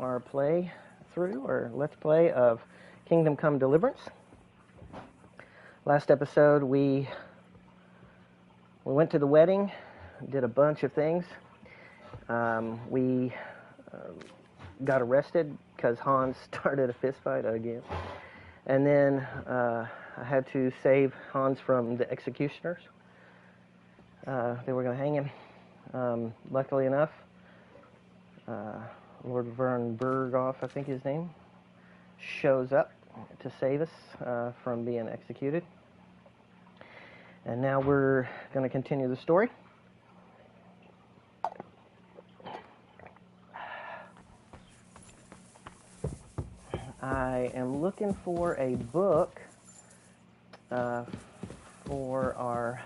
our playthrough, or let's play of Kingdom Come Deliverance. Last episode, we went to the wedding, did a bunch of things. We got arrested because Hans started a fist fight again. And then I had to save Hans from the executioners. They were going to hang him. Luckily enough, Lord Vern Berghoff, I think his name, shows up to save us from being executed. And now we're going to continue the story. I am looking for a book for our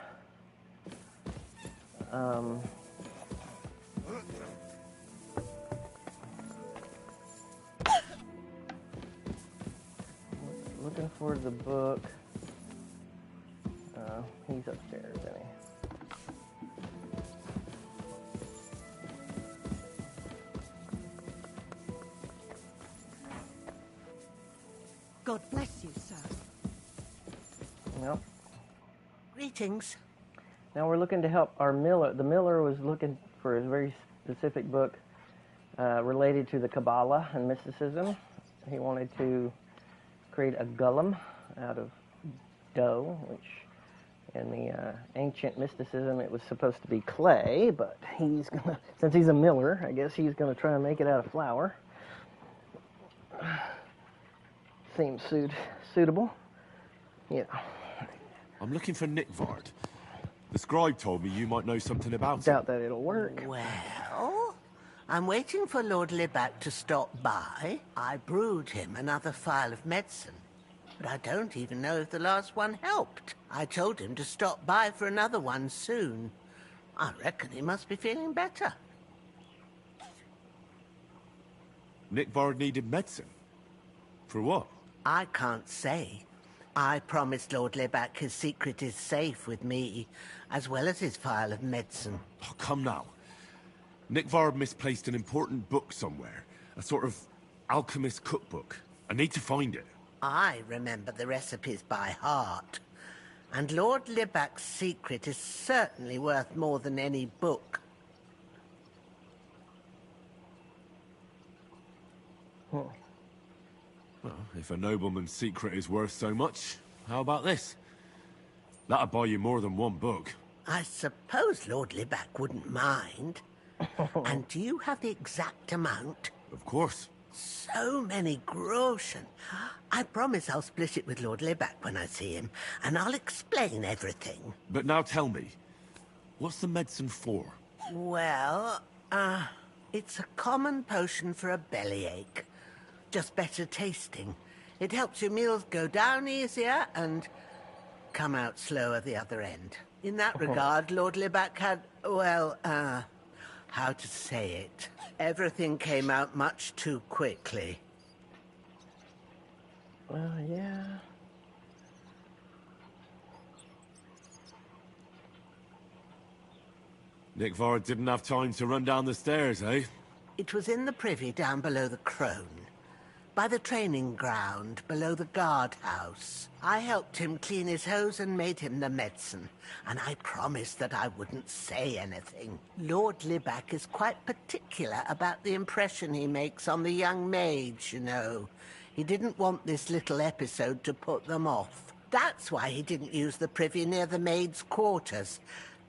looking for the book. He's upstairs, isn't he? God bless you, sir. No. Greetings. Now we're looking to help our miller. The miller was looking for a very specific book related to the Kabbalah and mysticism. He wanted to create a golem out of dough, which in the ancient mysticism it was supposed to be clay, but he's gonna, since he's a miller, I guess he's gonna try and make it out of flour. Seems suitable. Yeah. I'm looking for Nickvard. The scribe told me you might know something about him. Doubt that it'll work. Well, I'm waiting for Lord Libac to stop by. I brewed him another phial of medicine, but I don't even know if the last one helped. I told him to stop by for another one soon. I reckon he must be feeling better. Nickvard needed medicine? For what? I can't say. I promised Lord Libac his secret is safe with me, as well as his phial of medicine. Oh, come now. Nickvard misplaced an important book somewhere. A sort of alchemist cookbook. I need to find it. I remember the recipes by heart. And Lord Libac's secret is certainly worth more than any book. Well, if a nobleman's secret is worth so much, how about this? That'll buy you more than one book. I suppose Lord Libac wouldn't mind. And do you have the exact amount? Of course. So many groschen. I promise I'll split it with Lord Libac when I see him, and I'll explain everything. But now tell me, what's the medicine for? Well, it's a common potion for a bellyache. Just better tasting. It helps your meals go down easier and come out slower the other end. In that regard, Lord Libac had, well, how to say it? Everything came out much too quickly. Well, yeah. Nickvard didn't have time to run down the stairs, eh? It was in the privy down below the crone. By the training ground, below the guardhouse. I helped him clean his hose and made him the medicine, and I promised that I wouldn't say anything. Lord Libac is quite particular about the impression he makes on the young maids, you know. He didn't want this little episode to put them off. That's why he didn't use the privy near the maids' quarters.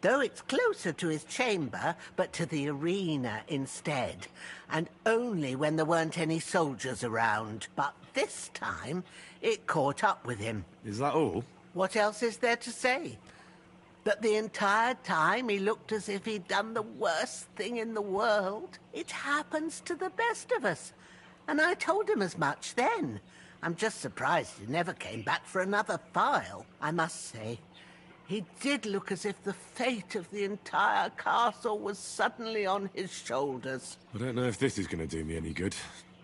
Though it's closer to his chamber, but to the arena instead. And only when there weren't any soldiers around. But this time, it caught up with him. Is that all? What else is there to say? That the entire time he looked as if he'd done the worst thing in the world. It happens to the best of us. And I told him as much then. I'm just surprised he never came back for another file, I must say. He did look as if the fate of the entire castle was suddenly on his shoulders. I don't know if this is going to do me any good.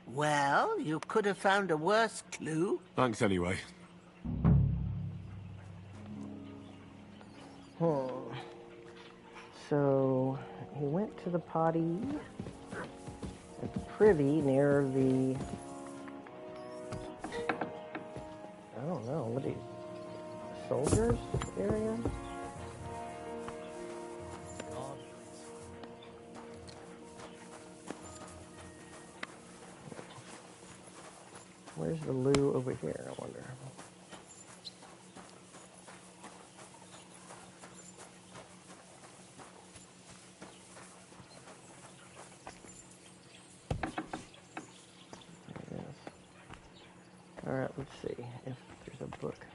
Well, you could have found a worse clue. Thanks anyway. So, he went to the potty, at the privy near the, I don't know, what are these, soldiers area? Where's the loo over here, I wonder? Alright, let's see if there's a book.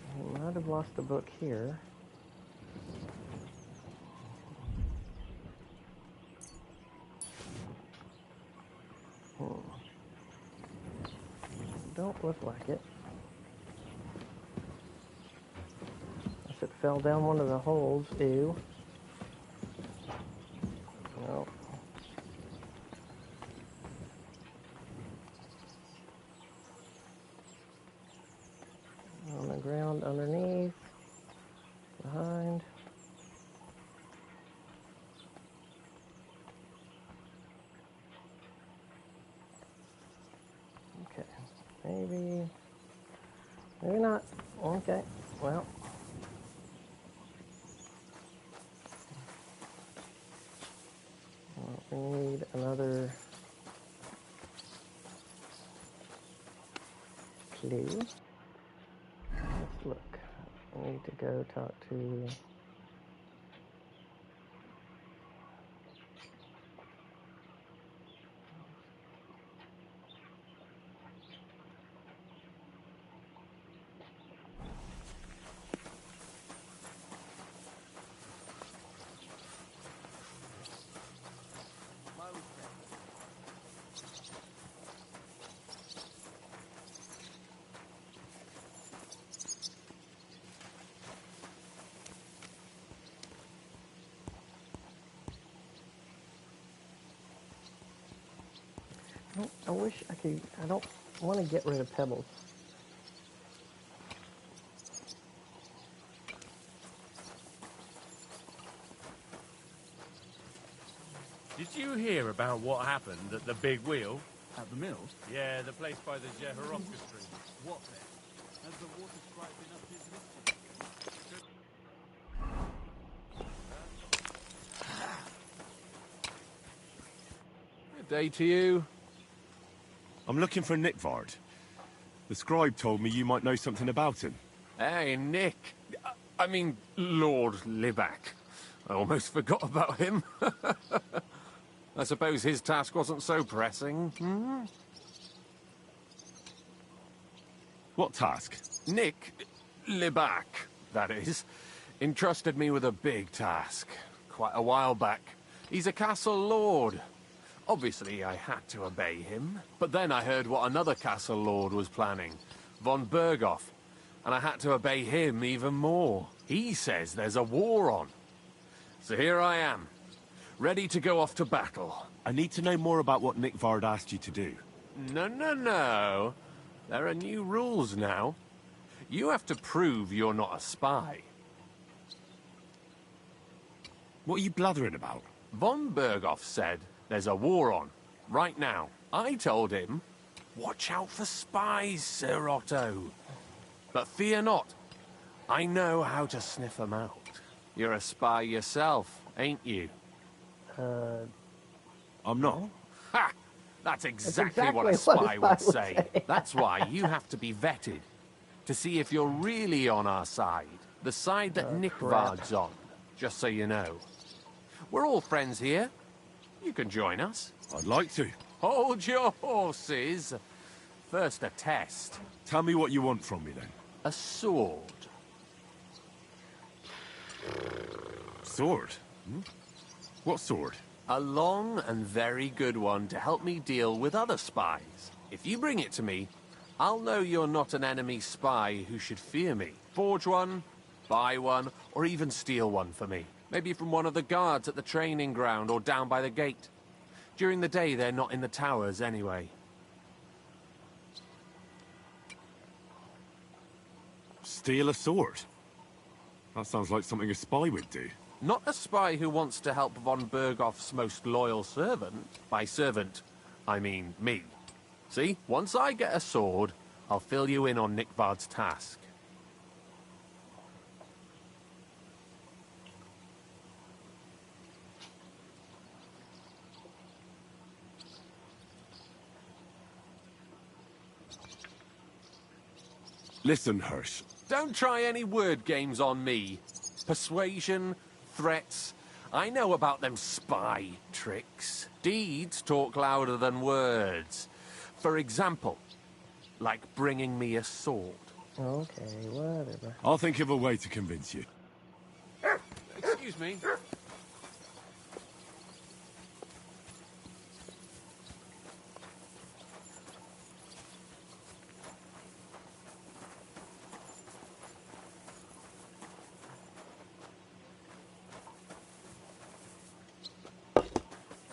I might have lost the book here. Don't look like it. Unless it fell down one of the holes, ew. No. On the ground underneath, behind. Okay, maybe not. Okay, well. We need another clue. Let's look. We need to go talk to... I wish I could... I don't want to get rid of pebbles. Did you hear about what happened at the big wheel? At the mills? Yeah, the place by the Jehorovka stream. What then? Has the water sprite been up his mystery? Good day to you. I'm looking for Nickvard. The scribe told me you might know something about him. Hey, Nick. I mean, Lord Libak. I almost forgot about him. I suppose his task wasn't so pressing. Hmm? What task? Nick Libak, that is, entrusted me with a big task quite a while back. He's a castle lord. Obviously, I had to obey him. But then I heard what another castle lord was planning, von Berghoff, and I had to obey him even more. He says there's a war on. So here I am, ready to go off to battle. I need to know more about what Nickvard asked you to do. No. There are new rules now. You have to prove you're not a spy. What are you blathering about? Von Berghoff said there's a war on, right now. I told him, watch out for spies, Sir Otto. But fear not, I know how to sniff them out. You're a spy yourself, ain't you? I'm not. Ha! That's exactly what a spy would say. That's why you have to be vetted, to see if you're really on our side. The side that Nickvard's on, just so you know. We're all friends here. You can join us. I'd like to. Hold your horses. First, a test. Tell me what you want from me, then. A sword. Sword? Hmm? What sword? A long and very good one to help me deal with other spies. If you bring it to me, I'll know you're not an enemy spy who should fear me. Forge one, buy one, or even steal one for me. Maybe from one of the guards at the training ground or down by the gate. During the day, they're not in the towers anyway. Steal a sword? That sounds like something a spy would do. Not a spy who wants to help von Bergoff's most loyal servant. By servant, I mean me. See, once I get a sword, I'll fill you in on Nickvard's task. Listen, Hirsch. Don't try any word games on me. Persuasion, threats. I know about them spy tricks. Deeds talk louder than words. For example, like bringing me a sword. Okay, whatever. I'll think of a way to convince you. Excuse me.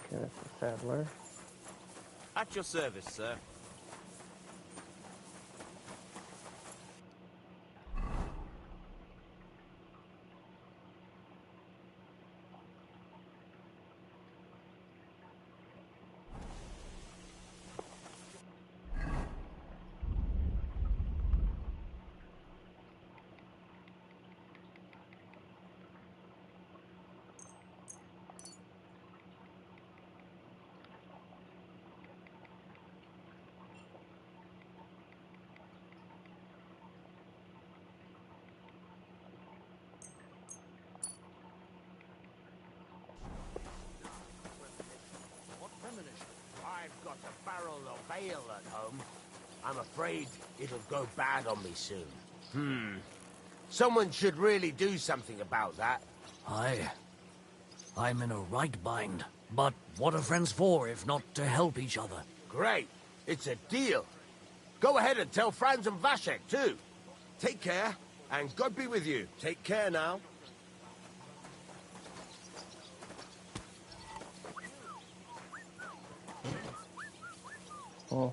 Okay, that's the saddler. At your service, sir. I've got a barrel of ale at home. I'm afraid it'll go bad on me soon. Someone should really do something about that. Aye. I'm in a right bind. But what are friends for if not to help each other? Great. It's a deal. Go ahead and tell Franz and Vashek, too. Take care, and God be with you. Take care now. Oh.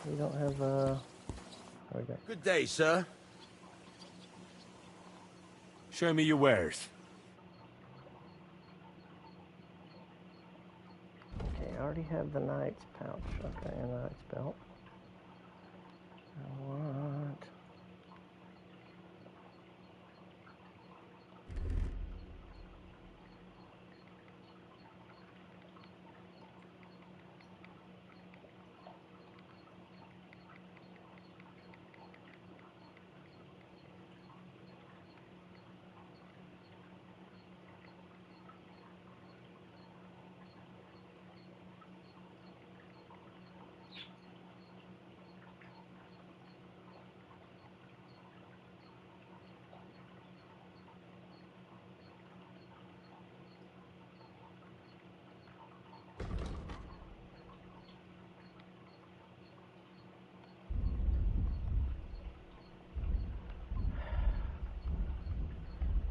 We don't have, there we go. Good day, sir. Show me your wares. Okay, I already have the knight's pouch. Okay, and the knight's belt. I want...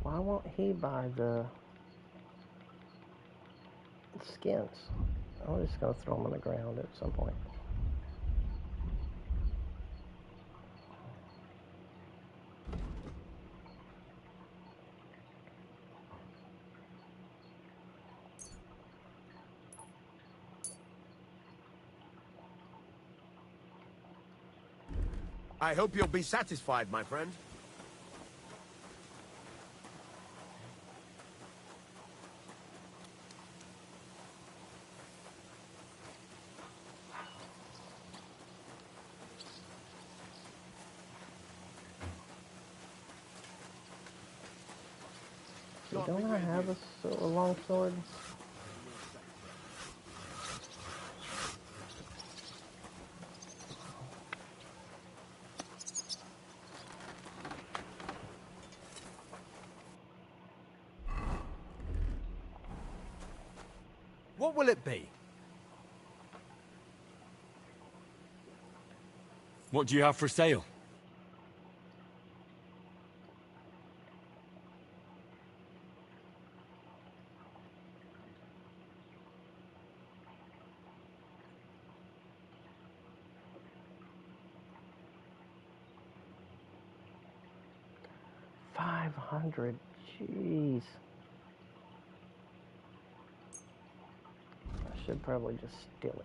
Why won't he buy the skins? I'm just going to throw them on the ground at some point. I hope you'll be satisfied, my friend. Don't I have a long sword? What will it be? What do you have for sale? 500. Jeez. I should probably just steal it.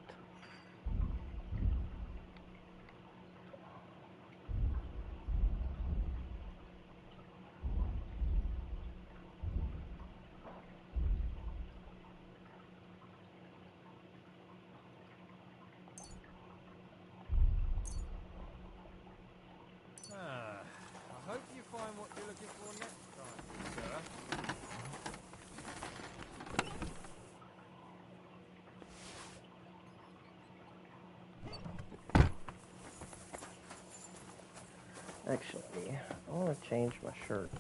I hope you find what you're looking for next time, sir. Actually, I want to change my shirt.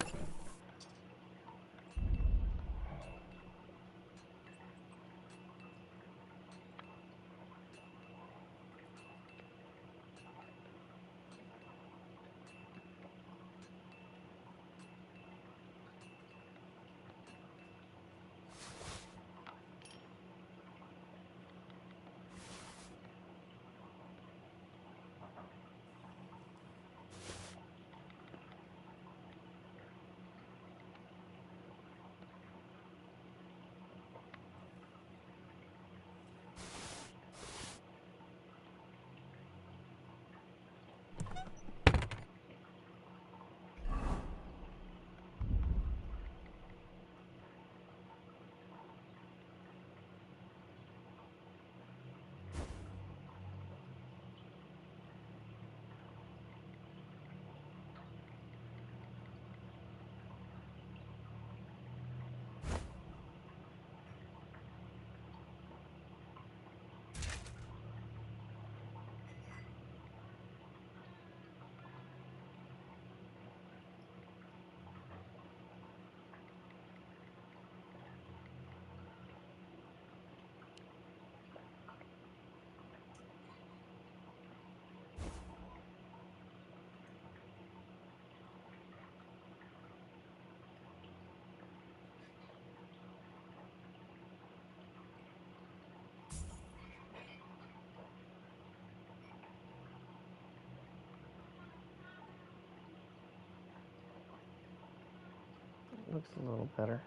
Looks a little better.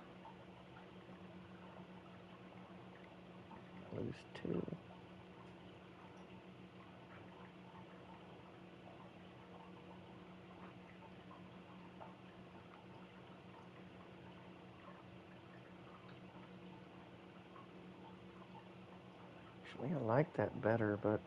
Lose 2. Actually, I like that better, but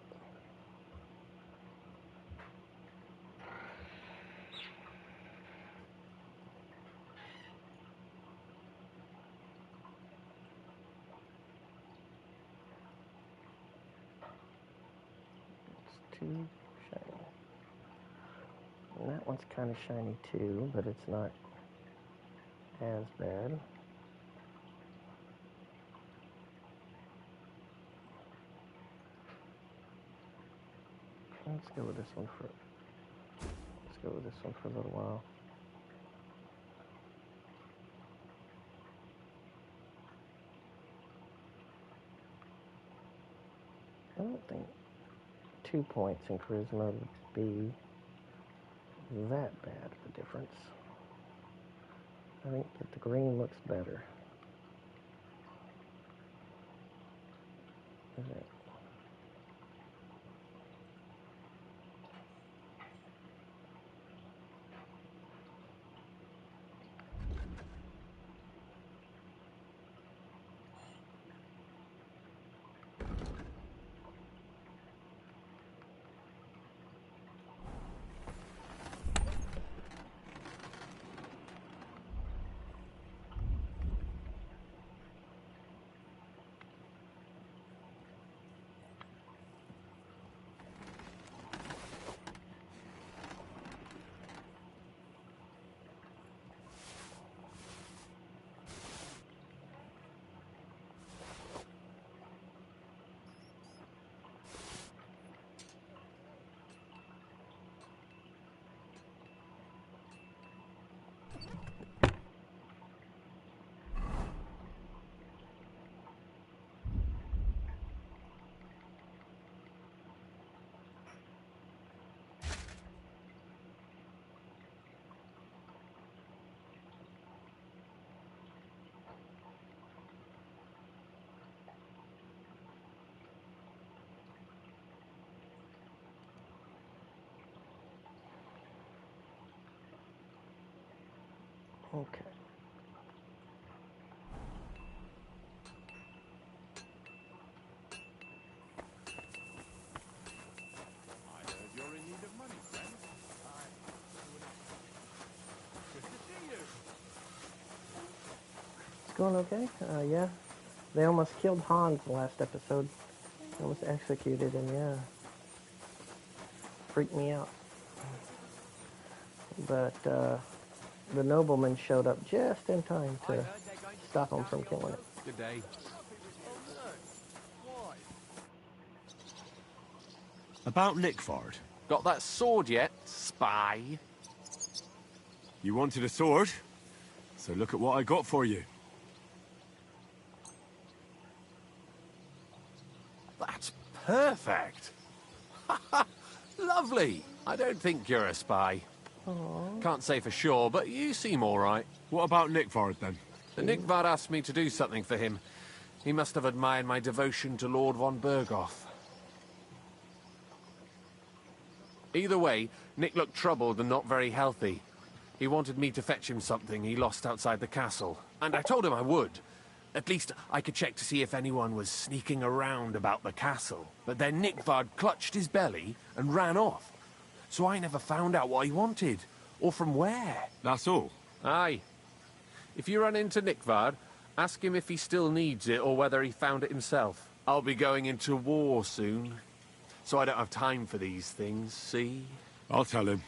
it's too shiny. And that one's kind of shiny too, but it's not as bad. Let's go with this one for. Let's go with this one for a little while. I don't think 2 points in charisma would be that bad of a difference. I think that the green looks better. Is it? Okay. I heard you're in need of money, friend. Good to see you. It's going okay? Yeah. They almost killed Hans the last episode. They almost executed him, yeah. Freaked me out. But the nobleman showed up just in time to stop him from killing it. Good day. About Nickford. Got that sword yet, spy? You wanted a sword? So look at what I got for you. That's perfect. Lovely. I don't think you're a spy. Aww. Can't say for sure, but you seem all right. What about Nickford, then? The Nickvard asked me to do something for him. He must have admired my devotion to Lord von Berghoff. Either way, Nick looked troubled and not very healthy. He wanted me to fetch him something he lost outside the castle, and I told him I would. At least I could check to see if anyone was sneaking around about the castle. But then Nickvard clutched his belly and ran off. So I never found out what he wanted, or from where. That's all. Aye. If you run into Nickvard, ask him if he still needs it or whether he found it himself. I'll be going into war soon, so I don't have time for these things, see? I'll tell him.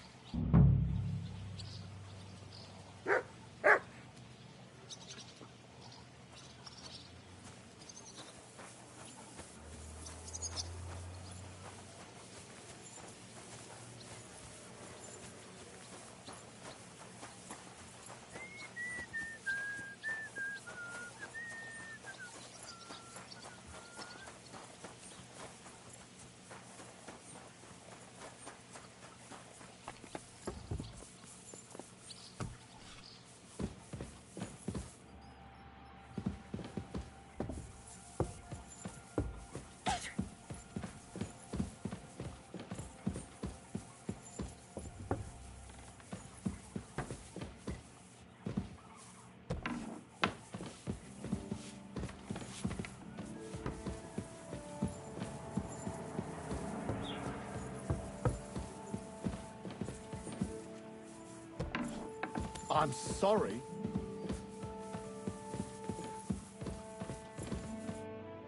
I'm sorry.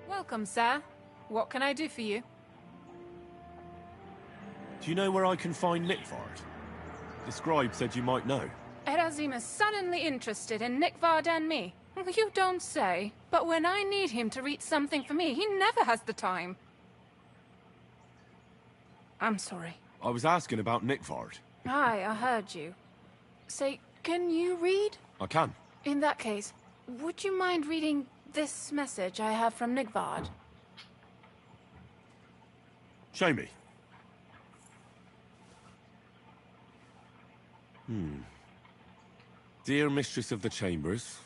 Welcome, sir. What can I do for you? Do you know where I can find Nickford? The scribe said you might know. Erazim is suddenly interested in Nickvard and me. You don't say. But when I need him to read something for me, he never has the time. I'm sorry. I was asking about Nickford. Aye, I heard you. Say, can you read? I can. In that case, would you mind reading this message I have from Nickvard? Show me. Dear Mistress of the Chambers.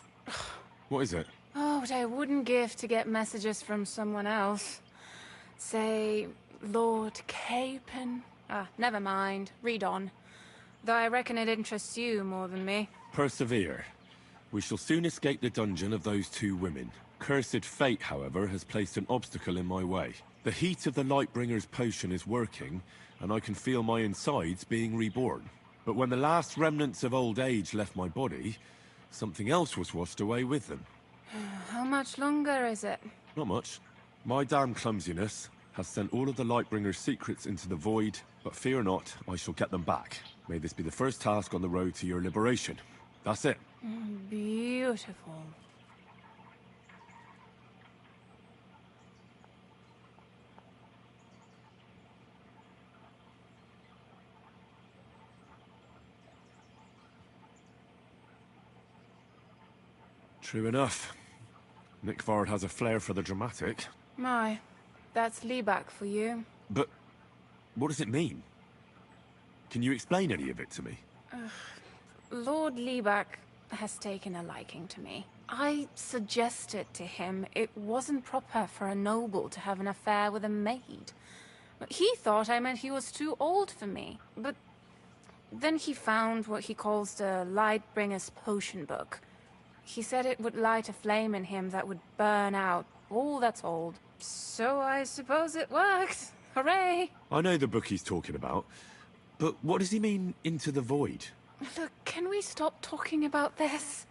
What is it? Oh, what I wouldn't give to get messages from someone else. Say, Lord Capon. Never mind. Read on. Though I reckon it interests you more than me. Persevere. We shall soon escape the dungeon of those two women. Cursed fate, however, has placed an obstacle in my way. The heat of the Lightbringer's potion is working, and I can feel my insides being reborn. But when the last remnants of old age left my body, something else was washed away with them. How much longer is it? Not much. My damn clumsiness has sent all of the Lightbringer's secrets into the void, but fear not, I shall get them back. May this be the first task on the road to your liberation. That's it. Beautiful. True enough. Nickford has a flair for the dramatic. My, that's Liebach for you. But what does it mean? Can you explain any of it to me? Lord Liebach has taken a liking to me. I suggested to him it wasn't proper for a noble to have an affair with a maid. He thought I meant he was too old for me. But Then he found what he calls the Lightbringer's Potion Book. He said it would light a flame in him that would burn out all that's old. So I suppose it worked. Hooray! I know the book he's talking about, but what does he mean, into the void? Look, can we stop talking about this?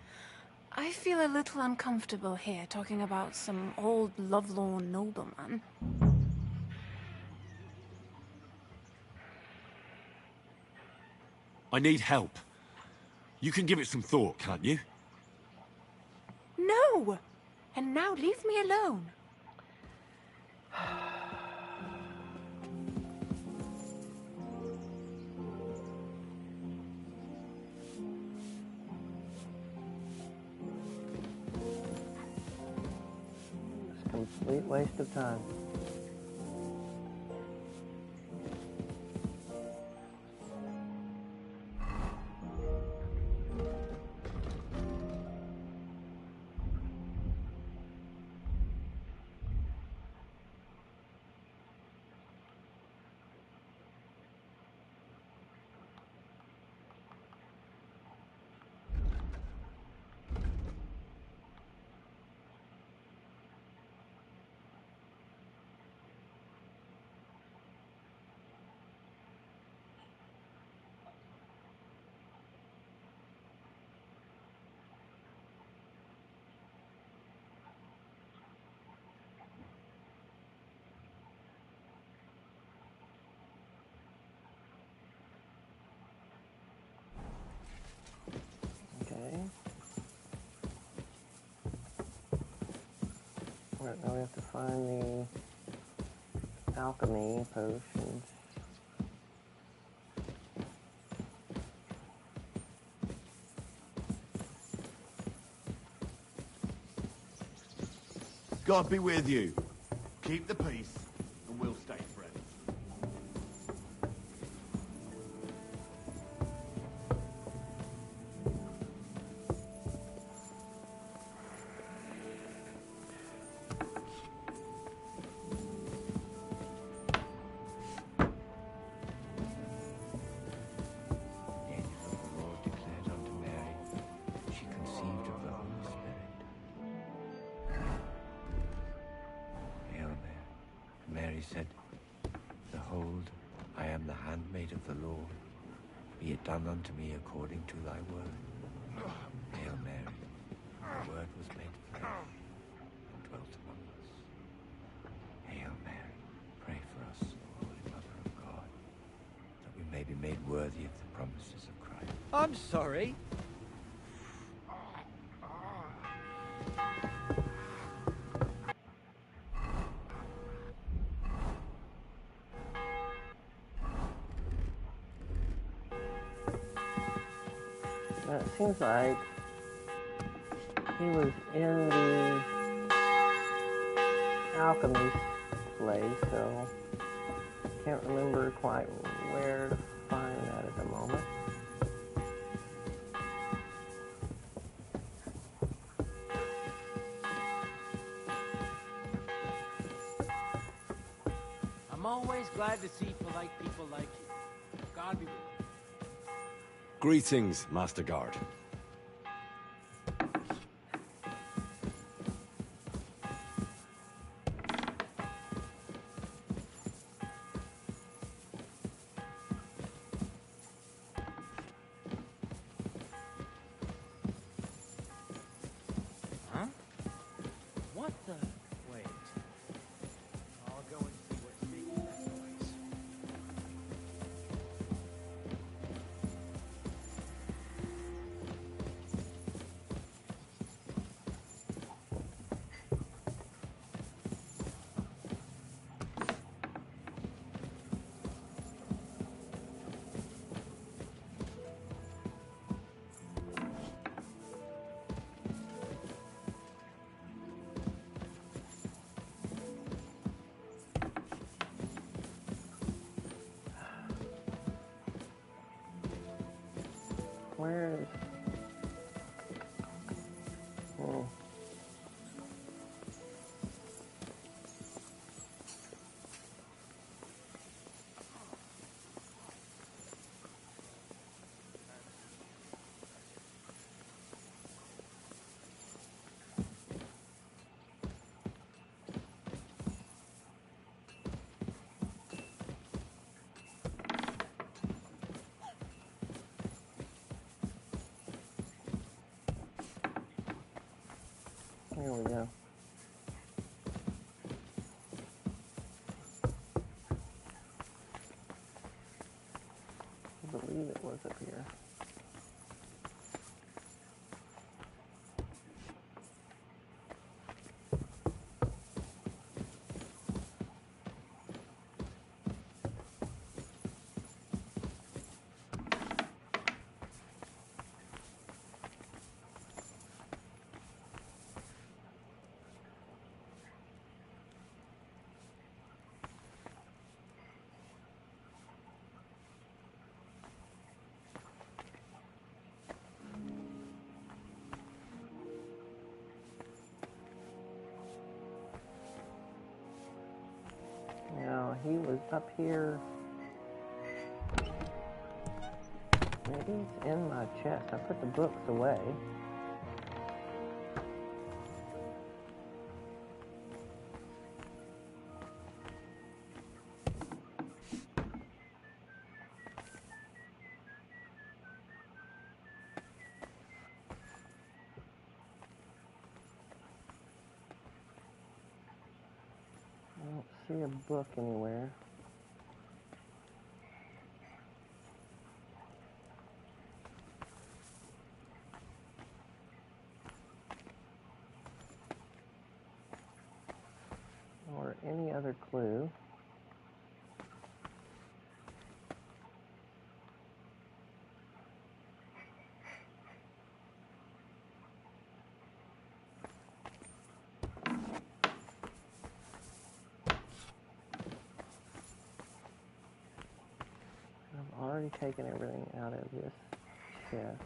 I feel a little uncomfortable here, talking about some old lovelorn nobleman. I need help. You can give it some thought, can't you? No! And now leave me alone. It's a complete waste of time. Okay. Alright, now we have to find the alchemy potions. God be with you. Keep the peace, and we'll stay friends. Mary said, Behold, I am the handmaid of the Lord. Be it done unto me according to thy word. Hail Mary, the word was made flesh and dwelt among us. Hail Mary, pray for us, O Holy Mother of God, that we may be made worthy of the promises of Christ. I'm sorry. It seems like he was in the alchemy place, so can't remember quite where to find that at the moment. I'm always glad to see polite people like you. God be with you. Greetings, Master Guard. Huh? What the? Wait. I'll go and see what's making that noise. Here we go. I believe it was up here. Now, he was up here. Maybe it's in my chest. I put the books away. I don't see a book anywhere. Or any other clue. I've already taken everything out of this chest.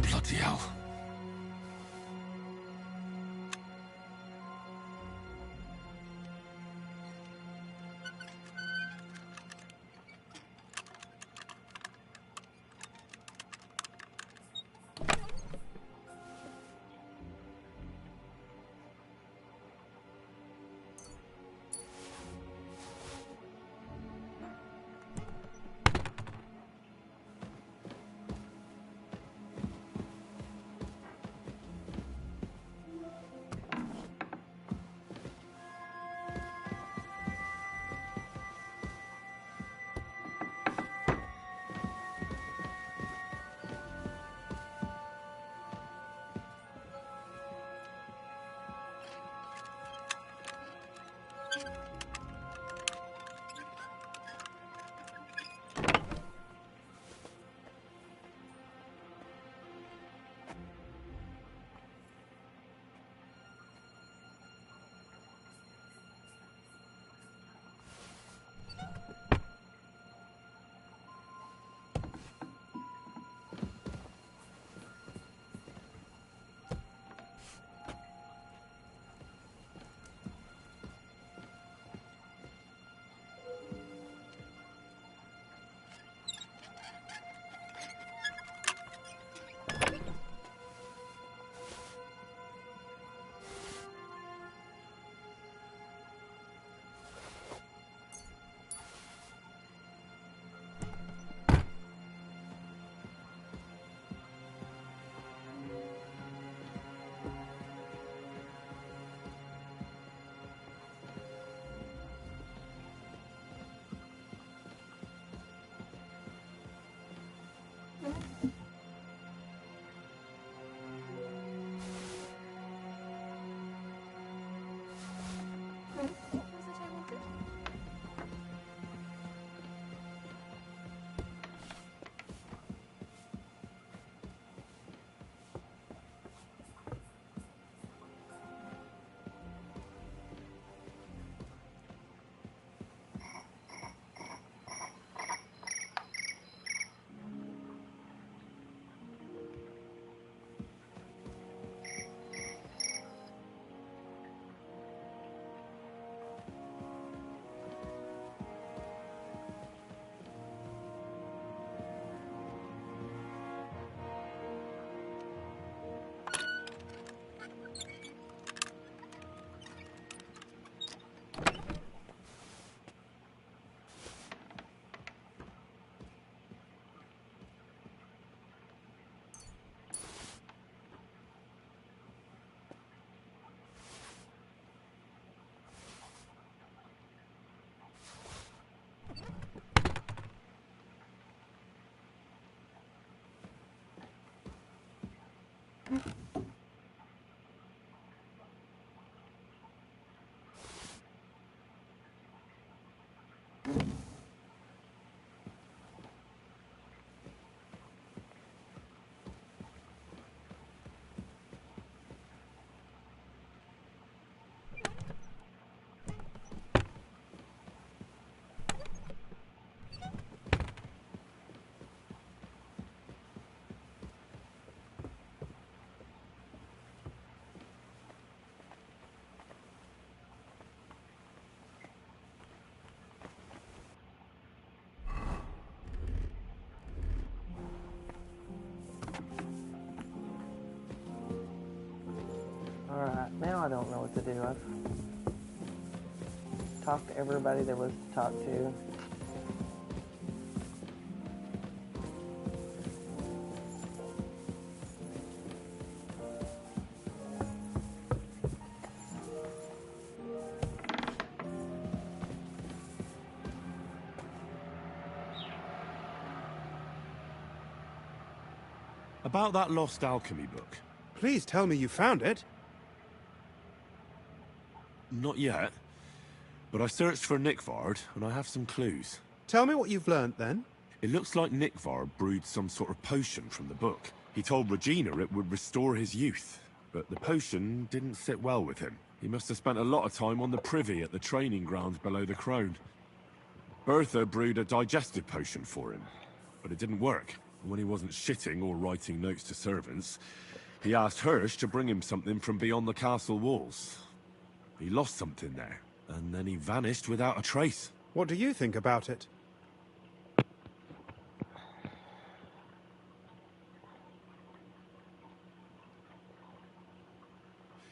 Bloody hell. I don't know what to do. I've talked to everybody there was to talk to. About that lost alchemy book. Please tell me you found it. Not yet. But I searched for Nickvard, and I have some clues. Tell me what you've learned, then. It looks like Nickvard brewed some sort of potion from the book. He told Regina it would restore his youth, but the potion didn't sit well with him. He must have spent a lot of time on the privy at the training grounds below the Crone. Bertha brewed a digestive potion for him, but it didn't work. When he wasn't shitting or writing notes to servants, he asked Hirsch to bring him something from beyond the castle walls. He lost something there, and then he vanished without a trace. What do you think about it?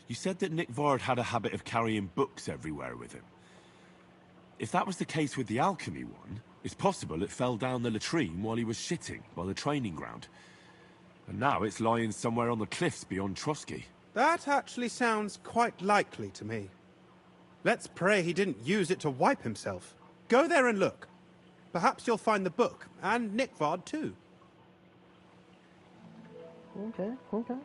You said that Nickvard had a habit of carrying books everywhere with him. If that was the case with the alchemy one, it's possible it fell down the latrine while he was shitting by the training ground. And now it's lying somewhere on the cliffs beyond Trotsky. That actually sounds quite likely to me. Let's pray he didn't use it to wipe himself. Go there and look. Perhaps you'll find the book, and Nickvard too. Okay, okay.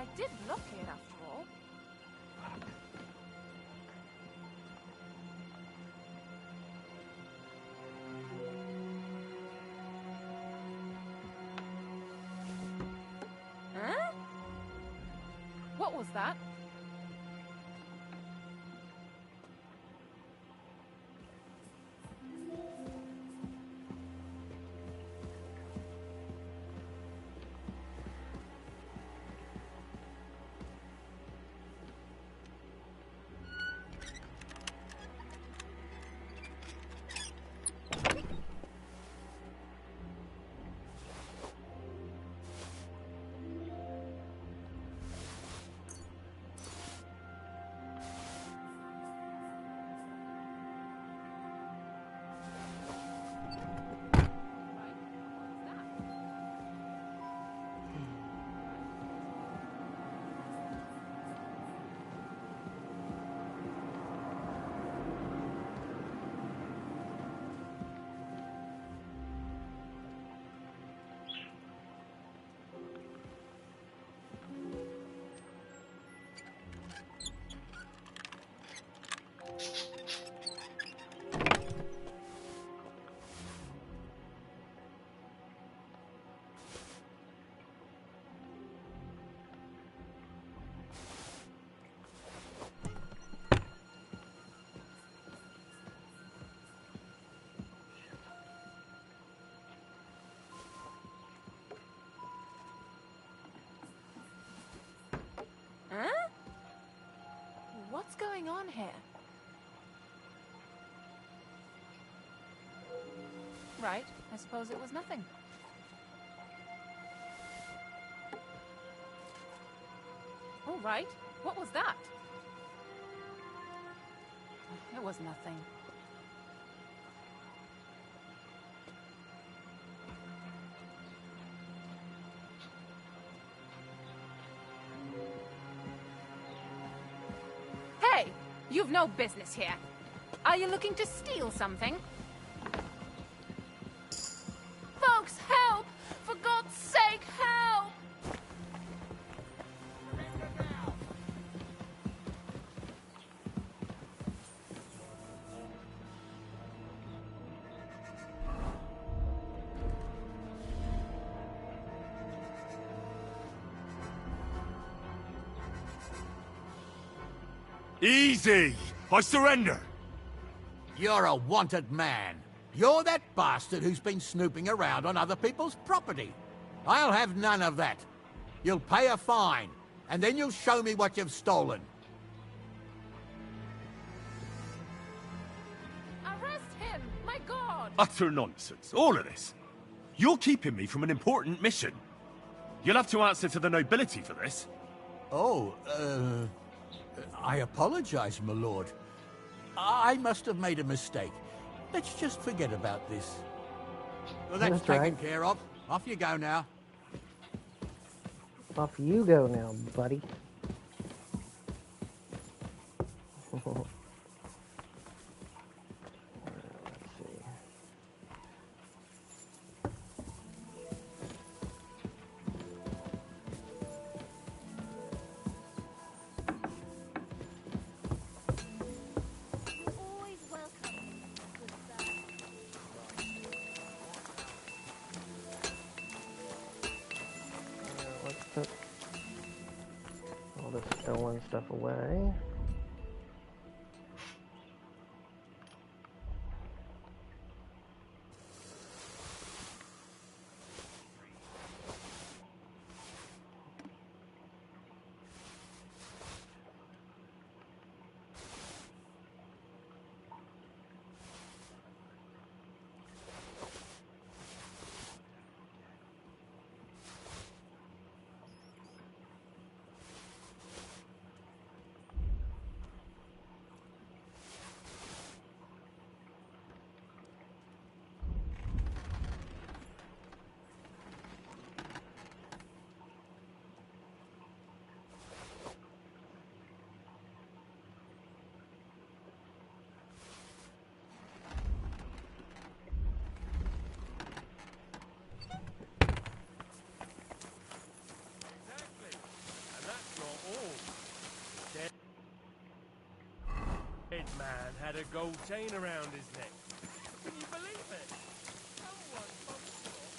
I did lock it after all. Huh? What was that? going on here? Right, I suppose it was nothing. All right, what was that? It was nothing. Hey, you've no business here. Are you looking to steal something? Folks, help! For God's sake, help! Easy! I surrender! You're a wanted man. You're that bastard who's been snooping around on other people's property. I'll have none of that. You'll pay a fine, and then you'll show me what you've stolen. Arrest him! My God! Utter nonsense, all of this. You're keeping me from an important mission. You'll have to answer to the nobility for this. Oh, I apologize, my lord. I must have made a mistake. Let's just forget about this. Well, that's taken right. care of. Off you go now. Off you go now, buddy. Let's see. Let's put all this stolen stuff away. Exactly. And that's not all. Dead man had a gold chain around his neck. Can you believe it? Someone bumped it off.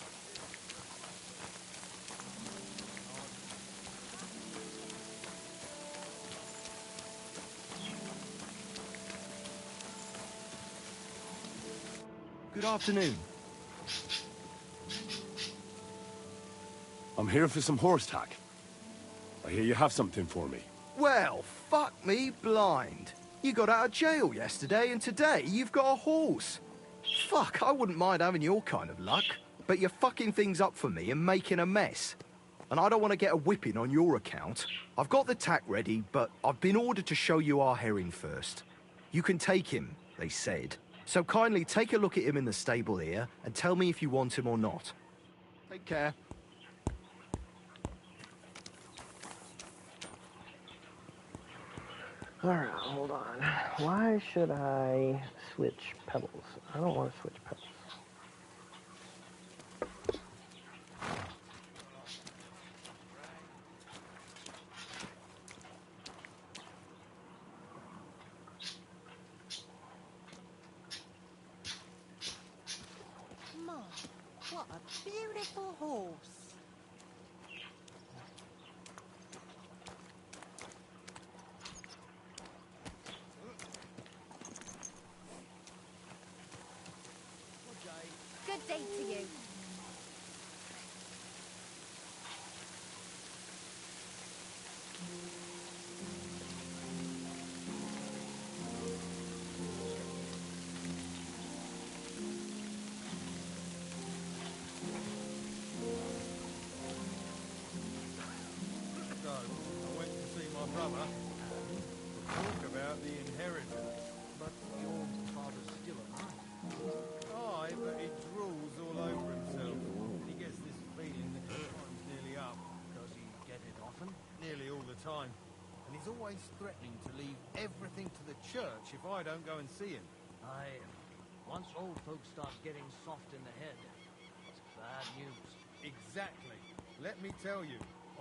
Good afternoon. I'm here for some horse tack. I hear you have something for me. Well, fuck me blind. You got out of jail yesterday, and today you've got a horse. Fuck, I wouldn't mind having your kind of luck. But you're fucking things up for me and making a mess. And I don't want to get a whipping on your account. I've got the tack ready, but I've been ordered to show you our herring first. You can take him, they said. So kindly take a look at him in the stable here and tell me if you want him or not. Take care. Alright, hold on. Why should I switch pedals? I don't want to switch pedals. Ma, what a beautiful horse. Good day to you. brother, and talk about the inheritance. But your father's still alive. Aye, but he drools all over himself. He gets this feeling that his time's nearly up. Does he get it often? Nearly all the time. And he's always threatening to leave everything to the church if I don't go and see him. Aye. Once old folks start getting soft in the head, it's bad news. Exactly. Let me tell you,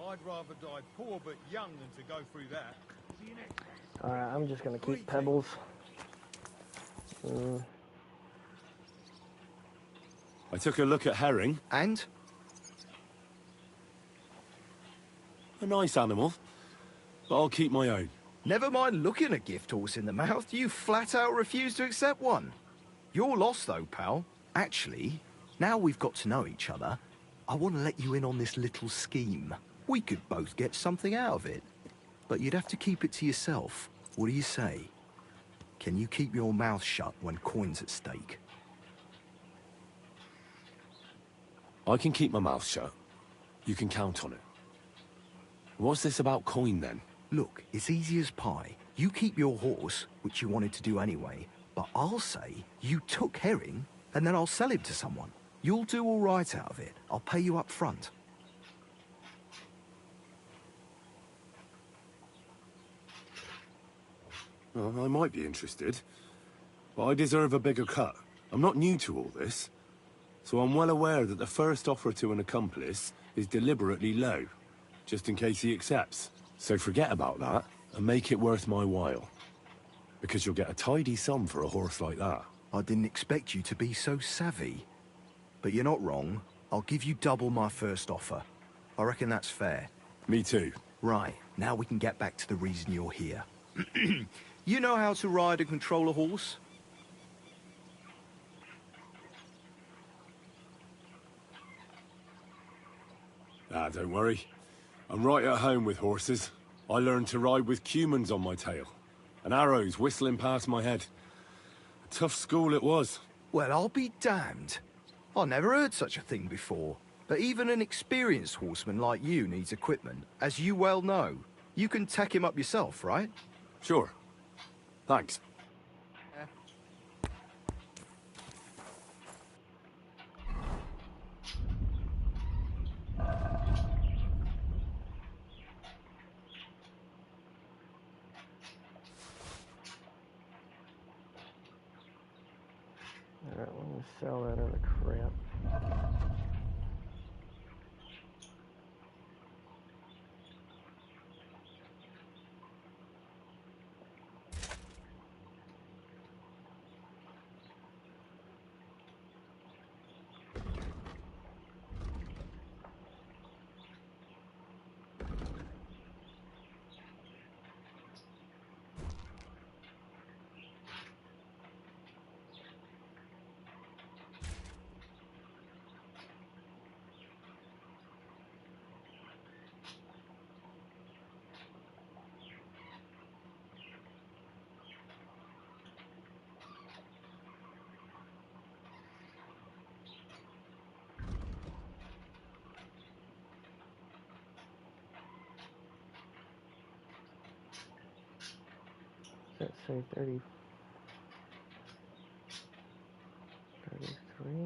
I'd rather die poor but young than to go through that. See you next time. Alright, I'm just going to keep pebbles. I took a look at herring. And? A nice animal, but I'll keep my own. Never mind looking a gift horse in the mouth, you flat out refuse to accept one. You're lost though, pal. Actually, now we've got to know each other, I want to let you in on this little scheme. We could both get something out of it. But you'd have to keep it to yourself. What do you say? Can you keep your mouth shut when coin's at stake? I can keep my mouth shut. You can count on it. What's this about coin, then? Look, it's easy as pie. You keep your horse, which you wanted to do anyway, but I'll say you took Herring, and then I'll sell him to someone. You'll do all right out of it. I'll pay you up front. Well, I might be interested, but I deserve a bigger cut. I'm not new to all this, so I'm well aware that the first offer to an accomplice is deliberately low, just in case he accepts. So forget about that, and make it worth my while. Because you'll get a tidy sum for a horse like that. I didn't expect you to be so savvy. But you're not wrong. I'll give you double my first offer. I reckon that's fair. Me too. Right, now we can get back to the reason you're here. You know how to ride and control a horse? Ah, don't worry. I'm right at home with horses. I learned to ride with cumans on my tail, and arrows whistling past my head. A tough school it was. Well, I'll be damned. I never heard such a thing before. But even an experienced horseman like you needs equipment, as you well know. You can tack him up yourself, right? Sure. Thanks. Alright, let me sell that other crap. Let's say 30, 33.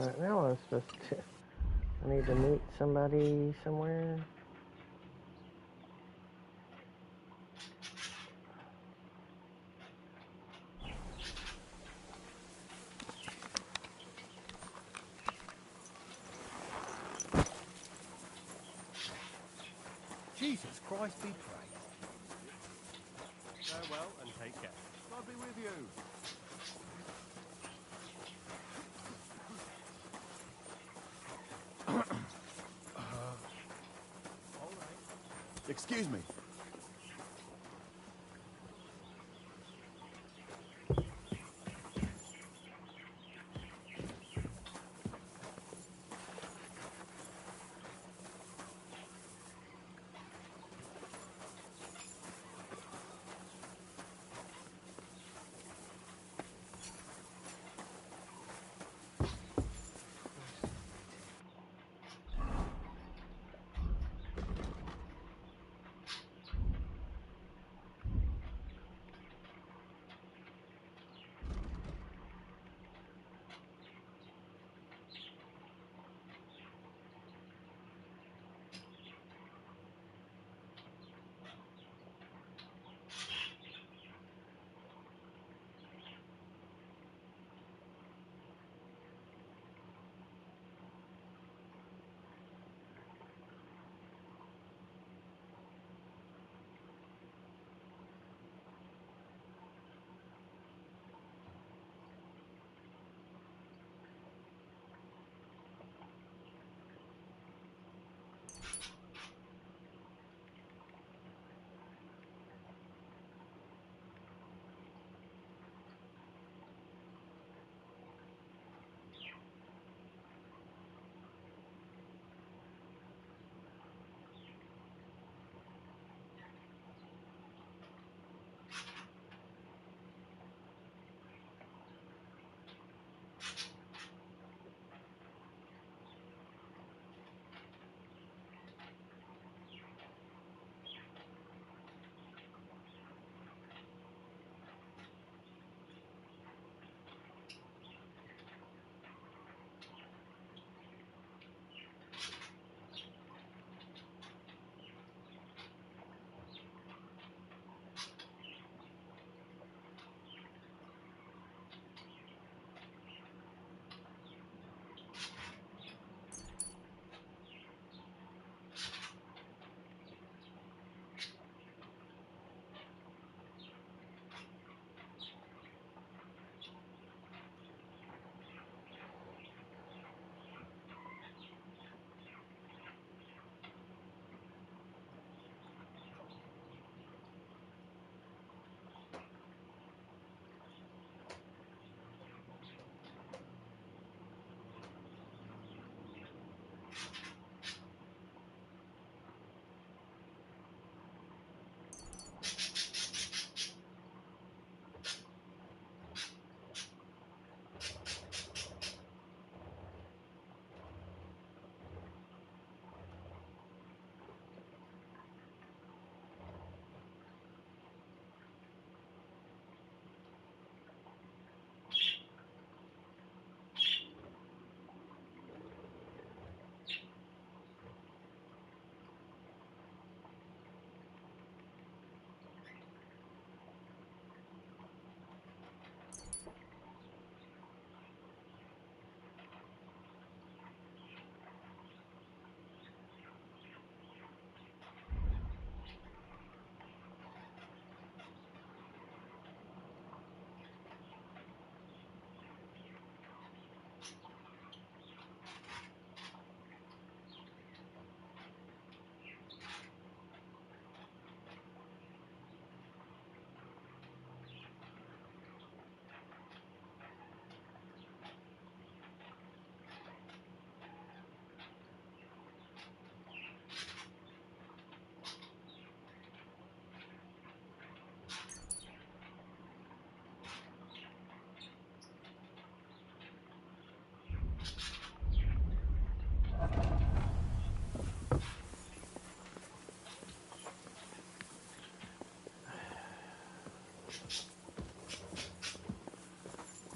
Right now I'm supposed to... I need to meet somebody somewhere. Jesus Christ be praised. Farewell and take care. God be with you. All right. Excuse me.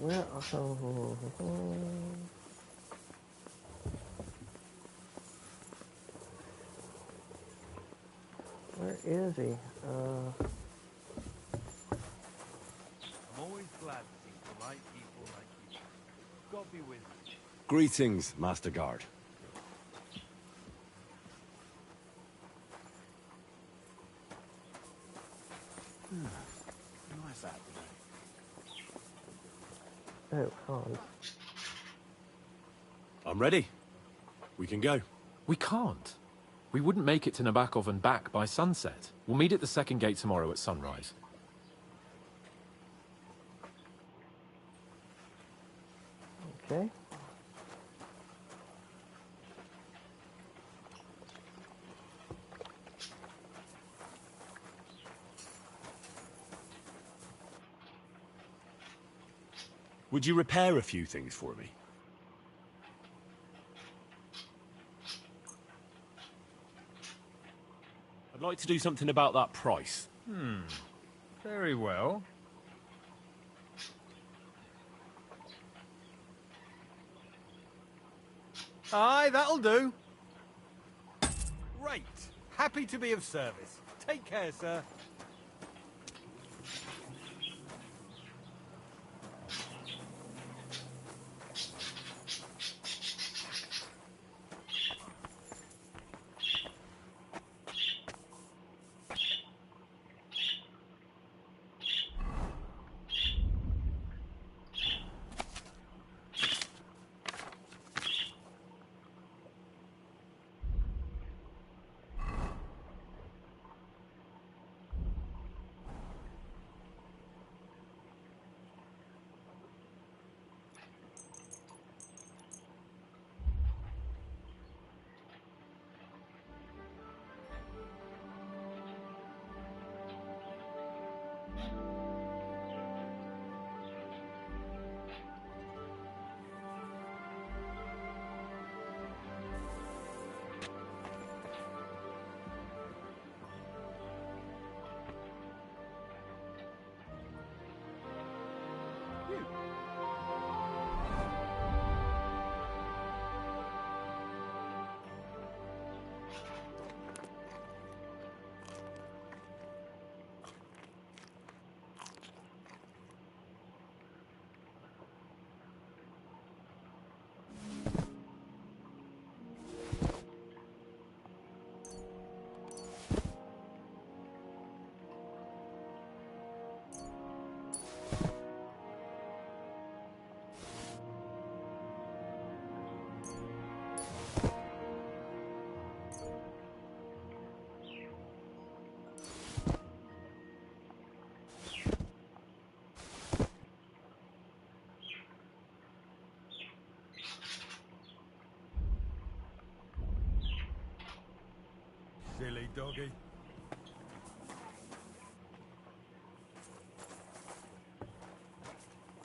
Well, Where is he? I'm always glad to see polite people like you. God be with you. Greetings, Master Guard. Nice out today. Oh, Hans. I'm ready. We can go. We can't. We wouldn't make it to Nabokov and back by sunset. We'll meet at the second gate tomorrow at sunrise. Okay. Would you repair a few things for me? I'd like to do something about that price. Very well. Aye, that'll do. Great. Happy to be of service. Take care, sir. Silly doggy.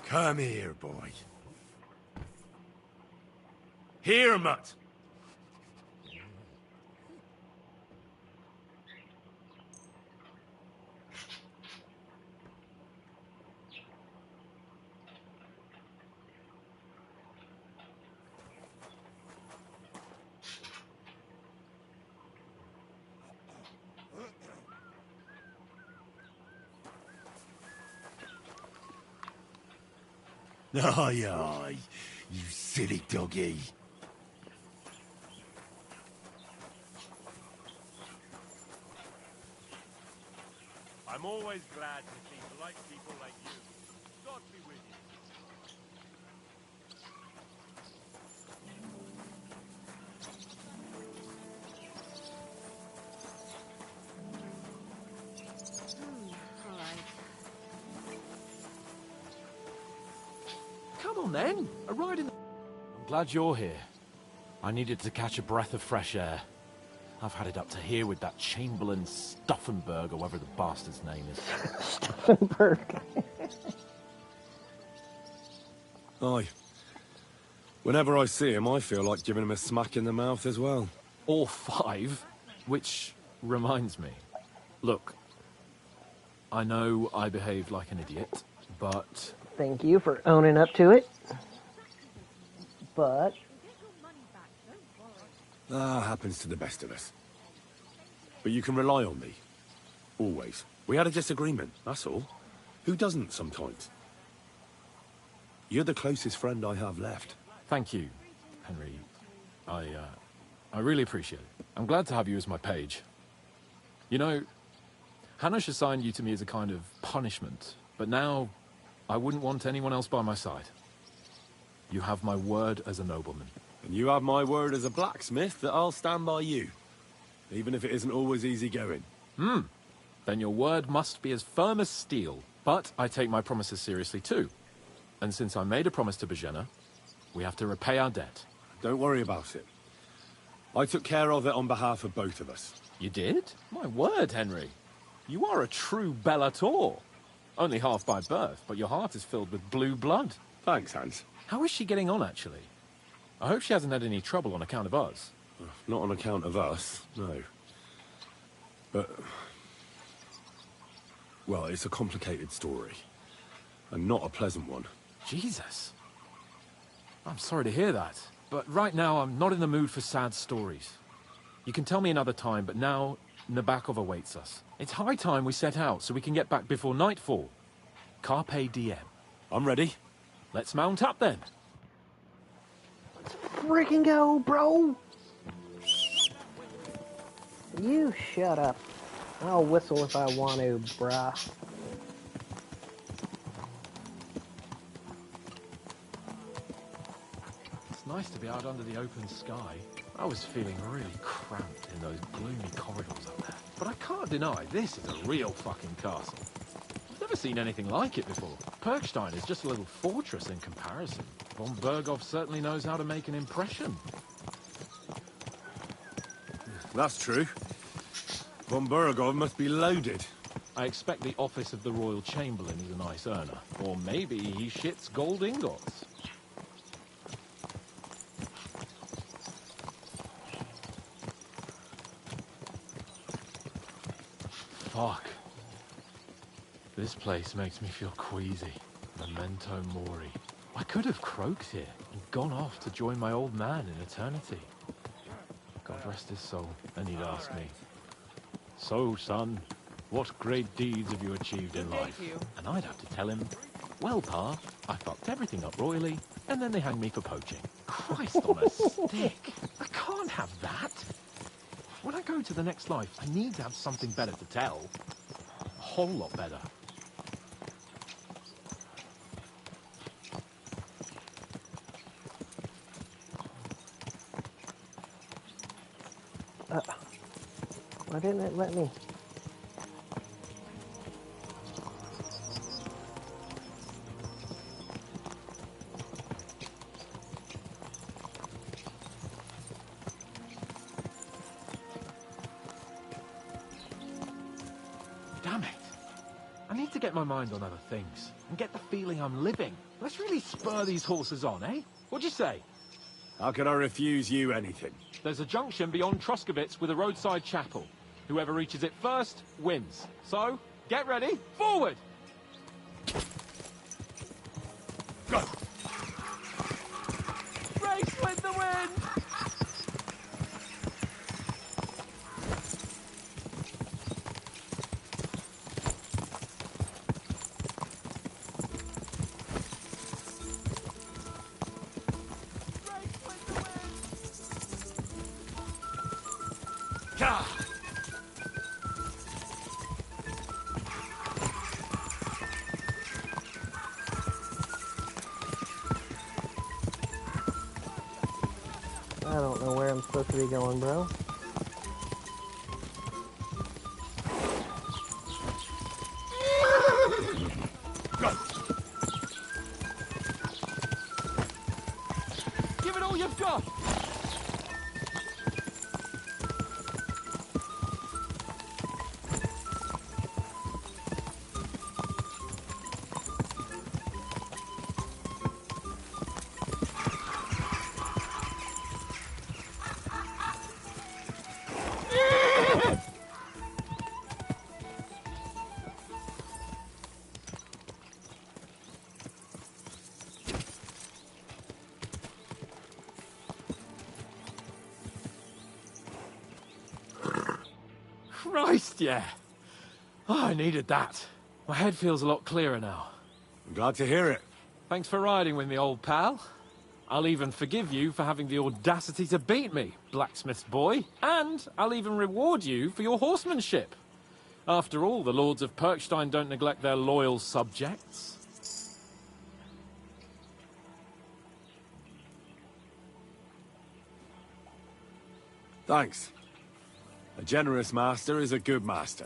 Come here, boy. Here, mutt. Aye, aye, you silly doggy. I'm always glad to see polite people like you. God be with you. All right. Come on then, a ride in the... I'm glad you're here. I needed to catch a breath of fresh air. I've had it up to here with that Chamberlain Stuffenberg, or whatever the bastard's name is. Stuffenberg. Aye. Whenever I see him, I feel like giving him a smack in the mouth as well. Or 5, which reminds me. Look, I know I behaved like an idiot, but... Thank you for owning up to it. But... Ah, happens to the best of us. But you can rely on me. Always. We had a disagreement, that's all. Who doesn't sometimes? You're the closest friend I have left. Thank you, Henry. I really appreciate it. I'm glad to have you as my page. You know, Hanush assigned you to me as a kind of punishment, but now I wouldn't want anyone else by my side. You have my word as a nobleman. And you have my word as a blacksmith that I'll stand by you. Even if it isn't always easy going. Then your word must be as firm as steel. But I take my promises seriously too. And since I made a promise to Bajena, we have to repay our debt. Don't worry about it. I took care of it on behalf of both of us. You did? My word, Henry. You are a true Bellator. Only half by birth, but your heart is filled with blue blood. Thanks, Hans. How is she getting on, actually? I hope she hasn't had any trouble on account of us. Not on account of us, no. But... well, it's a complicated story. And not a pleasant one. Jesus. I'm sorry to hear that. But right now, I'm not in the mood for sad stories. You can tell me another time, but now Nabokov awaits us. It's high time we set out so we can get back before nightfall. Carpe diem. I'm ready. Let's mount up then. Let's freaking go, bro! You shut up. I'll whistle if I want to, brah. It's nice to be out under the open sky. I was feeling really cramped in those gloomy corridors up there. But I can't deny, this is a real fucking castle. I've never seen anything like it before. Perkstein is just a little fortress in comparison. Von Berghoff certainly knows how to make an impression. That's true. Von Berghoff must be loaded. I expect the office of the Royal Chamberlain is a nice earner. Or maybe he shits gold ingots. Fuck. This place makes me feel queasy. Memento mori. I could have croaked here and gone off to join my old man in eternity. God rest his soul, and he'd ask me, "So, son, what great deeds have you achieved in life?" And I'd have to tell him, "Well, Pa, I fucked everything up royally, and then they hanged me for poaching." Christ on a stick! I can't have that! When I go to the next life, I need to have something better to tell. A whole lot better. Why didn't it let me? Damn it. I need to get my mind on other things and get the feeling I'm living. Let's really spur these horses on, eh? What'd you say? How can I refuse you anything? There's a junction beyond Troskowitz with a roadside chapel. Whoever reaches it first wins. So, get ready, forward! Go! Race with the wind! I don't know where I'm supposed to be going, bro. Go! Give it all you've got! Christ, yeah. Oh, I needed that. My head feels a lot clearer now. I'm glad to hear it. Thanks for riding with me, old pal. I'll even forgive you for having the audacity to beat me, blacksmith's boy. And I'll even reward you for your horsemanship. After all, the lords of Perkstein don't neglect their loyal subjects. Thanks. A generous master is a good master.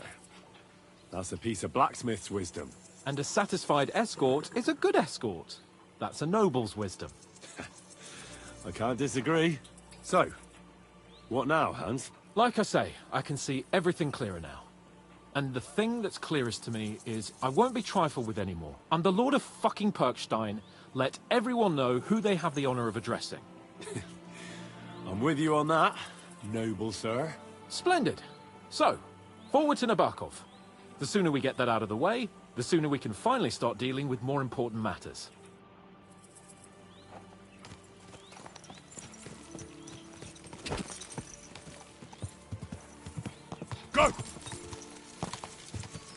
That's a piece of blacksmith's wisdom. And a satisfied escort is a good escort. That's a noble's wisdom. I can't disagree. So, what now, Hans? Like I say, I can see everything clearer now. And the thing that's clearest to me is I won't be trifled with anymore. I'm the Lord of fucking Perkstein. Let everyone know who they have the honor of addressing. I'm with you on that, noble sir. Splendid. So, forward to Nabokov. The sooner we get that out of the way, the sooner we can finally start dealing with more important matters. Go!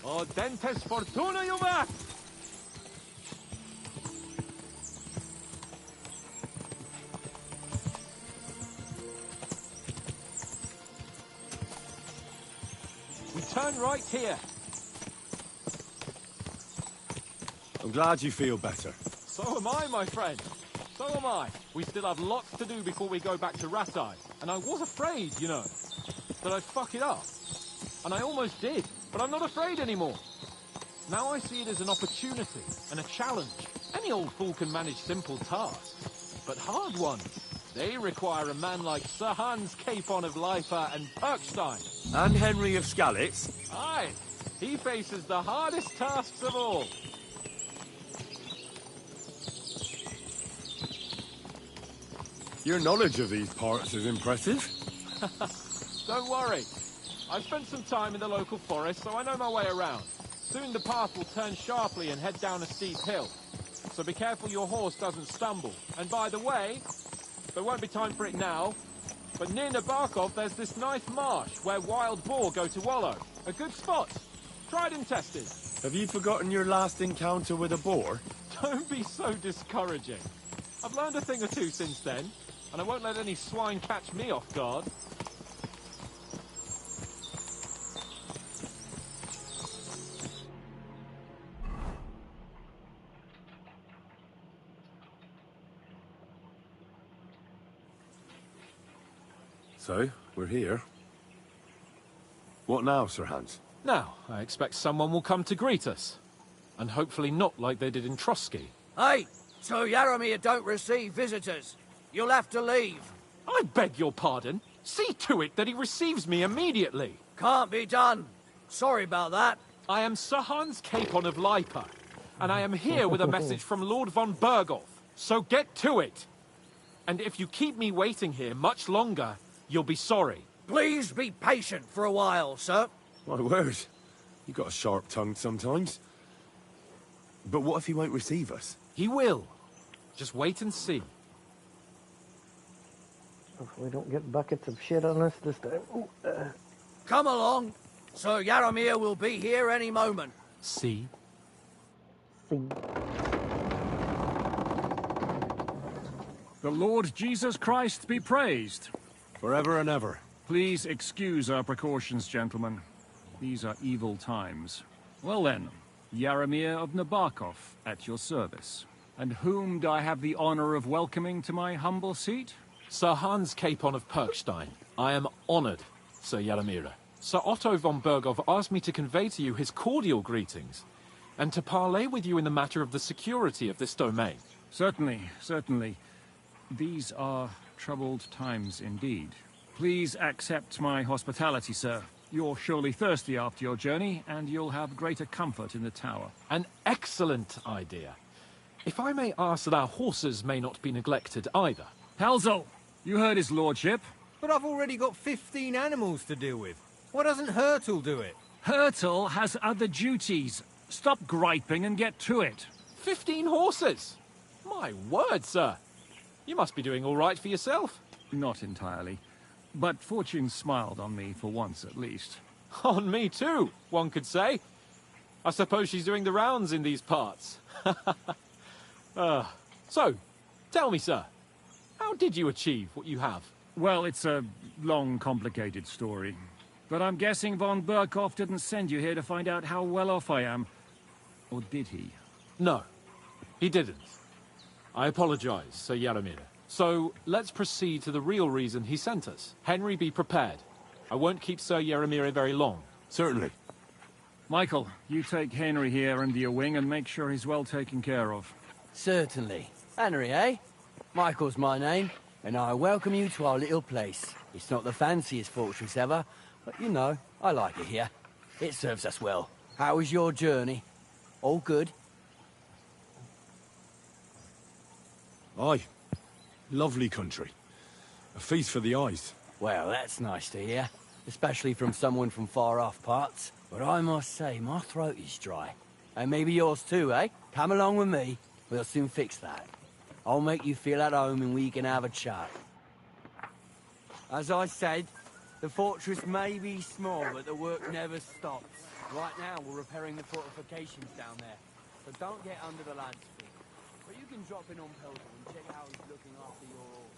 O dentes fortuna juvat! We turn right here. I'm glad you feel better. So am I, my friend. So am I. We still have lots to do before we go back to Ratai. And I was afraid, you know, that I'd fuck it up. And I almost did, but I'm not afraid anymore. Now I see it as an opportunity and a challenge. Any old fool can manage simple tasks, but hard ones, they require a man like Sir Hans Capon of Leipa and Perkstein. And Henry of Sckalitz. Aye, he faces the hardest tasks of all. Your knowledge of these parts is impressive. Don't worry. I've spent some time in the local forest, so I know my way around. Soon the path will turn sharply and head down a steep hill. So be careful your horse doesn't stumble. And by the way, there won't be time for it now, but near Nabokov there's this nice marsh where wild boar go to wallow. A good spot. Tried and tested. Have you forgotten your last encounter with a boar? Don't be so discouraging. I've learned a thing or two since then, and I won't let any swine catch me off guard. So, we're here. What now, Sir Hans? Now, I expect someone will come to greet us. And hopefully not like they did in Trotsky. Hey, so Yaromir don't receive visitors. You'll have to leave. I beg your pardon. See to it that he receives me immediately. Can't be done. Sorry about that. I am Sir Hans Capon of Leipa, and I am here with a message from Lord von Berghoff. So get to it. And if you keep me waiting here much longer, you'll be sorry. Please be patient for a while, sir. My word. You got a sharp tongue sometimes. But what if he won't receive us? He will. Just wait and see. If we don't get buckets of shit on us this time. Come along. Sir Yaromir will be here any moment. See? See. The Lord Jesus Christ be praised. Forever and ever. Please excuse our precautions, gentlemen. These are evil times. Well then, Yaromir of Nabokov, at your service. And whom do I have the honor of welcoming to my humble seat? Sir Hans Capon of Perkstein. I am honored, Sir Yaromir. Sir Otto von Berghoff asked me to convey to you his cordial greetings, and to parley with you in the matter of the security of this domain. Certainly, certainly. These are troubled times indeed. Please accept my hospitality, sir. You're surely thirsty after your journey, and you'll have greater comfort in the tower. An excellent idea. If I may ask that our horses may not be neglected either. Halzel, you heard his lordship. But I've already got 15 animals to deal with. Why doesn't Hurtle do it? Hurtle has other duties. Stop griping and get to it. 15 horses? My word, sir. You must be doing all right for yourself. Not entirely. But fortune smiled on me for once at least. On me too, one could say. I suppose she's doing the rounds in these parts. So, tell me, sir, how did you achieve what you have? Well, it's a long, complicated story. But I'm guessing von Burkhoff didn't send you here to find out how well off I am. Or did he? No, he didn't. I apologize, Sir Yaramir. So, let's proceed to the real reason he sent us. Henry, be prepared. I won't keep Sir Yaramir very long. Certainly. Michael, you take Henry here under your wing and make sure he's well taken care of. Certainly. Henry, eh? Michael's my name, and I welcome you to our little place. It's not the fanciest fortress ever, but you know, I like it here. It serves us well. How was your journey? All good? Aye. Lovely country. A feast for the eyes. Well, that's nice to hear, especially from someone from far-off parts. But I must say, my throat is dry. And maybe yours too, eh? Come along with me. We'll soon fix that. I'll make you feel at home and we can have a chat. As I said, the fortress may be small, but the work never stops. Right now, we're repairing the fortifications down there. So don't get under the lad's feet. But you can drop in on Pelton and check how he's looking after your horse.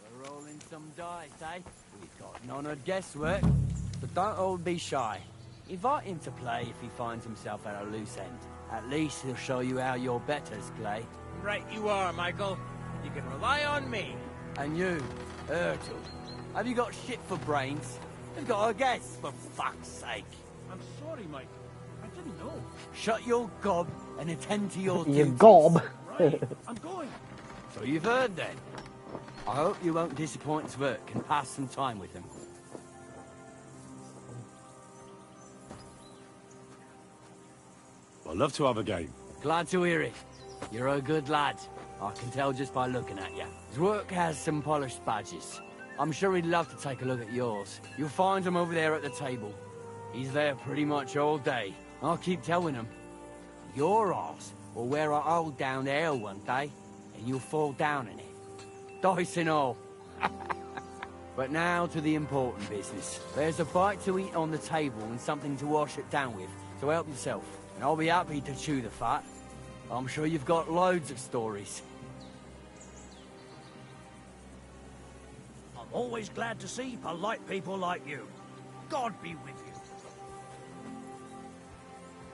We're rolling some dice, eh? We've got none of guesswork. But don't all be shy. Invite him to play if he finds himself at a loose end. At least he'll show you how your betters play. Right you are, Michael. You can rely on me. And you, Ertl, have you got shit for brains? You've got a guess, for fuck's sake. I'm sorry, Michael. I didn't know. Shut your gob and attend to your You duties. gob. Right, I'm going. So you've heard then. I hope you won't disappoint Svert and pass some time with him. I'd love to have a game. Glad to hear it. You're a good lad. I can tell just by looking at you. His work has some polished badges. I'm sure he'd love to take a look at yours. You'll find him over there at the table. He's there pretty much all day. I'll keep telling him. Your arse will wear a hole down there one day, and you'll fall down in it. Dice and all. But now to the important business. There's a bite to eat on the table and something to wash it down with, so help yourself. And I'll be happy to chew the fat. I'm sure you've got loads of stories. I'm always glad to see polite people like you. God be with you.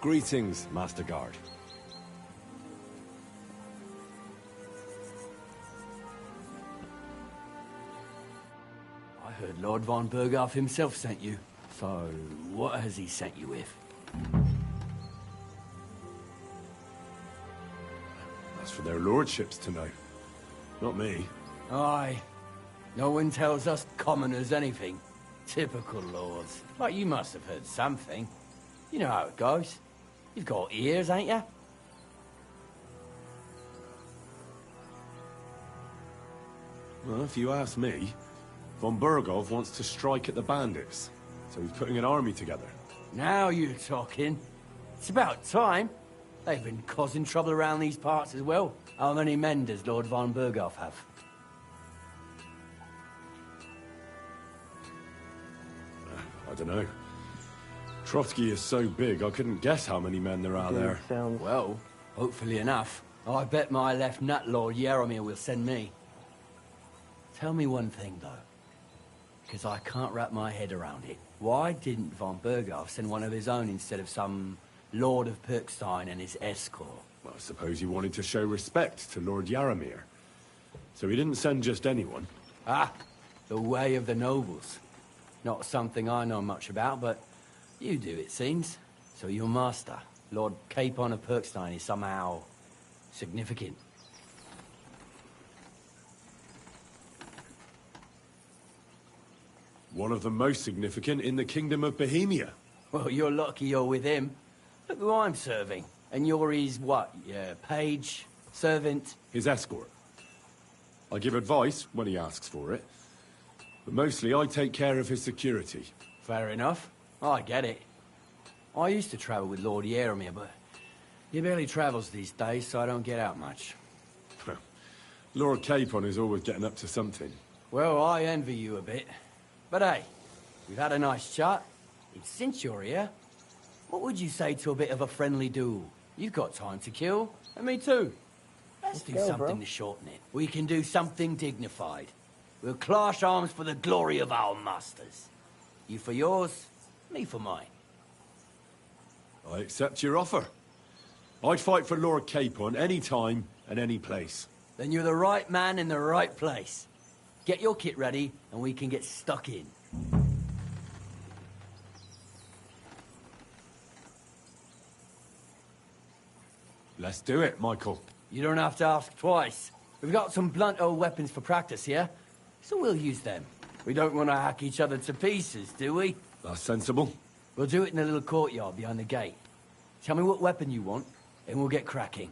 Greetings, Master Guard. I heard Lord von Burghoff himself sent you. So, what has he sent you with? That's for their lordships to know. Not me. Aye. No one tells us commoners anything. Typical lords. But you must have heard something. You know how it goes. You've got ears, ain't you? Well, if you ask me, von Burghoff wants to strike at the bandits. So he's putting an army together. Now you're talking. It's about time. They've been causing trouble around these parts as well. How many men does Lord von Burghoff have? I don't know. Trotsky is so big, I couldn't guess how many men there are there. Well, hopefully enough. I bet my left nut Lord Yaramir will send me. Tell me one thing, though. Because I can't wrap my head around it. Why didn't von Burghoff send one of his own instead of some Lord of Perkstein and his escort? Well, I suppose he wanted to show respect to Lord Yaramir. So he didn't send just anyone. Ah, the way of the nobles. Not something I know much about, but you do, it seems. So your master, Lord Capon of Perkstein, is somehow significant. One of the most significant in the Kingdom of Bohemia. Well, you're lucky you're with him. Look who I'm serving. And you're his, what, page, servant? His escort. I give advice when he asks for it. But mostly I take care of his security. Fair enough. I get it. I used to travel with Lord Yaramir, but he barely travels these days, so I don't get out much. Lord Capon is always getting up to something. Well, I envy you a bit. But hey, we've had a nice chat. Since you're here, what would you say to a bit of a friendly duel? You've got time to kill, and me too. Let's do go, something bro. to shorten it. We can do something dignified. We'll clash arms for the glory of our masters. You for yours, me for mine. I accept your offer. I'd fight for Lord Capon any time and any place. Then you're the right man in the right place. Get your kit ready, and we can get stuck in. Let's do it, Michael. You don't have to ask twice. We've got some blunt old weapons for practice here, so we'll use them. We don't want to hack each other to pieces, do we? That's sensible. We'll do it in the little courtyard behind the gate. Tell me what weapon you want, and we'll get cracking.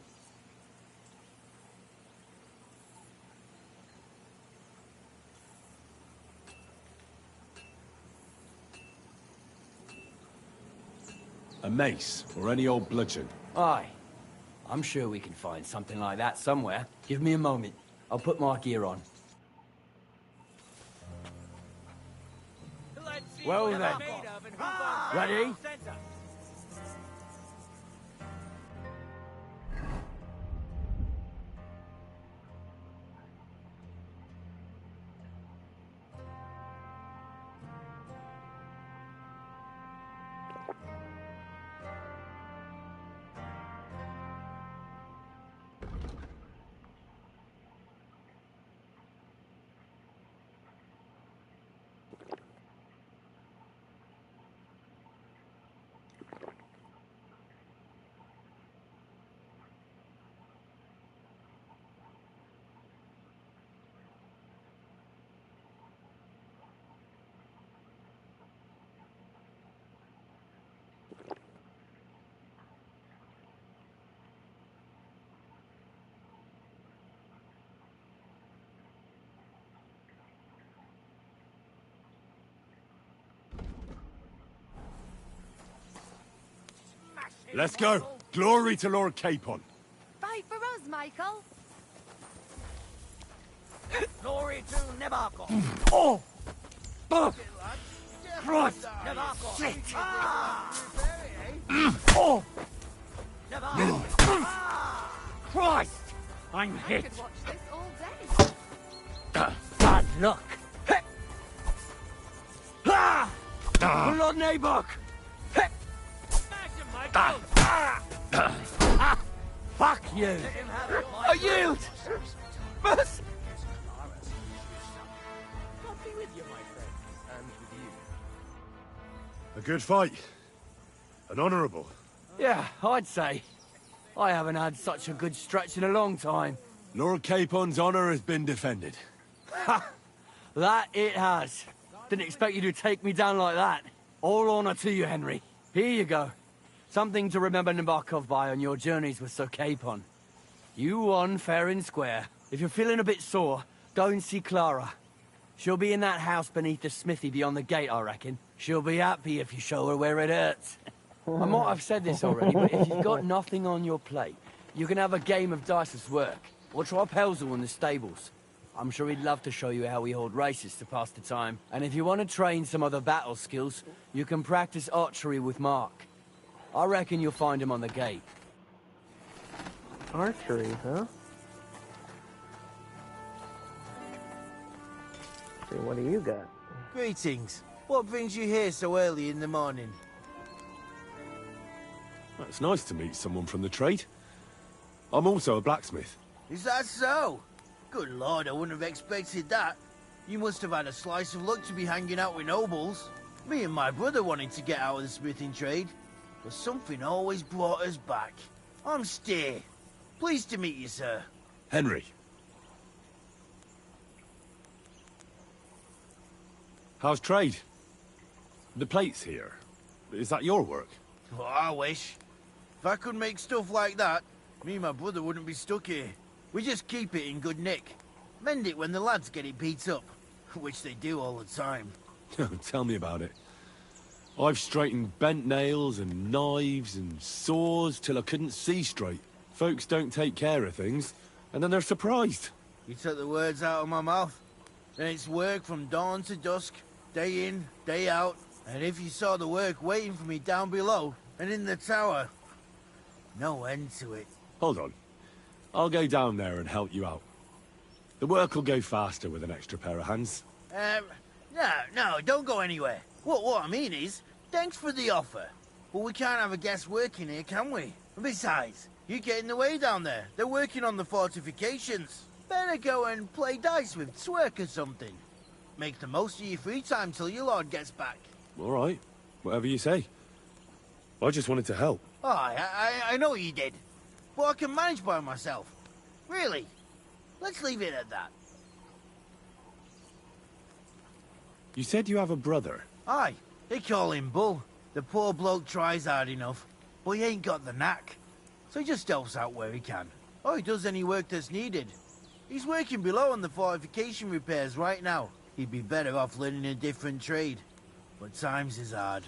A mace, or any old bludgeon. Aye. I'm sure we can find something like that somewhere. Give me a moment. I'll put my gear on. Well then. Ready? Let's go. Glory to Lord Capon. Fight for us, Michael. Glory to Nebarkov. Oh! Oh! Christ! Nebarkov. Shit! Oh! Christ! I'm I hit. could watch this all day. Bad luck. Lord Nabok! Fuck you! I yield! Mercy! God be with you, my friend. And with you. A good fight. An honourable. Yeah, I'd say. I haven't had such a good stretch in a long time. Lord Capon's honour has been defended. Ha! That it has. Didn't expect you to take me down like that. All honour to you, Henry. Here you go. Something to remember Nabokov by on your journeys with Sir Capon. You won fair and square. If you're feeling a bit sore, go and see Clara. She'll be in that house beneath the smithy beyond the gate, I reckon. She'll be happy if you show her where it hurts. I might have said this already, but if you've got nothing on your plate, you can have a game of dice's work. Or try Pelzel in the stables. I'm sure he'd love to show you how we hold races to pass the time. And if you want to train some other battle skills, you can practice archery with Mark. I reckon you'll find him on the gate. Archery, huh? See, what do you got? Greetings. What brings you here so early in the morning? It's nice to meet someone from the trade. I'm also a blacksmith. Is that so? Good lord, I wouldn't have expected that. You must have had a slice of luck to be hanging out with nobles. Me and my brother wanted to get out of the smithing trade, but something always brought us back. I'm Steer. Pleased to meet you, sir. Henry. How's trade? The plates here. Is that your work? Well, I wish. If I could make stuff like that, me and my brother wouldn't be stuck here. We just keep it in good nick. Mend it when the lads get it beat up, which they do all the time. Tell me about it. I've straightened bent nails and knives and saws till I couldn't see straight. Folks don't take care of things, and then they're surprised. You took the words out of my mouth. Then it's work from dawn to dusk, day in, day out, And if you saw the work waiting for me down below and in the tower, no end to it. Hold on. I'll go down there and help you out. The work will go faster with an extra pair of hands. No, don't go anywhere. What I mean is, thanks for the offer. But we can't have a guest working here, can we? Besides, you get in the way down there. They're working on the fortifications. Better go and play dice with Twerk or something. Make the most of your free time till your lord gets back. All right. Whatever you say. I just wanted to help. Oh, I know you did. But I can manage by myself. Really. Let's leave it at that. You said you have a brother. Aye, they call him Bull. The poor bloke tries hard enough, but he ain't got the knack. So he just helps out where he can. Or he does any work that's needed. He's working below on the fortification repairs right now. He'd be better off learning a different trade. But times is hard.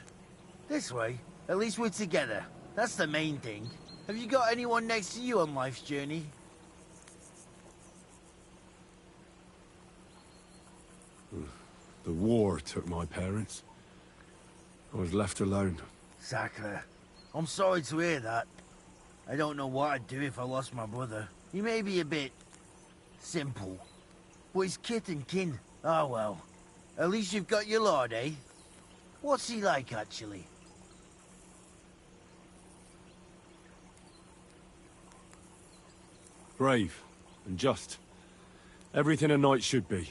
This way, at least we're together. That's the main thing. Have you got anyone next to you on life's journey? The war took my parents. I was left alone. Sacre. I'm sorry to hear that. I don't know what I'd do if I lost my brother. He may be a bit... simple. But he's kith and kin. Oh well. At least you've got your lord, eh? What's he like, actually? Brave and just. Everything a knight should be.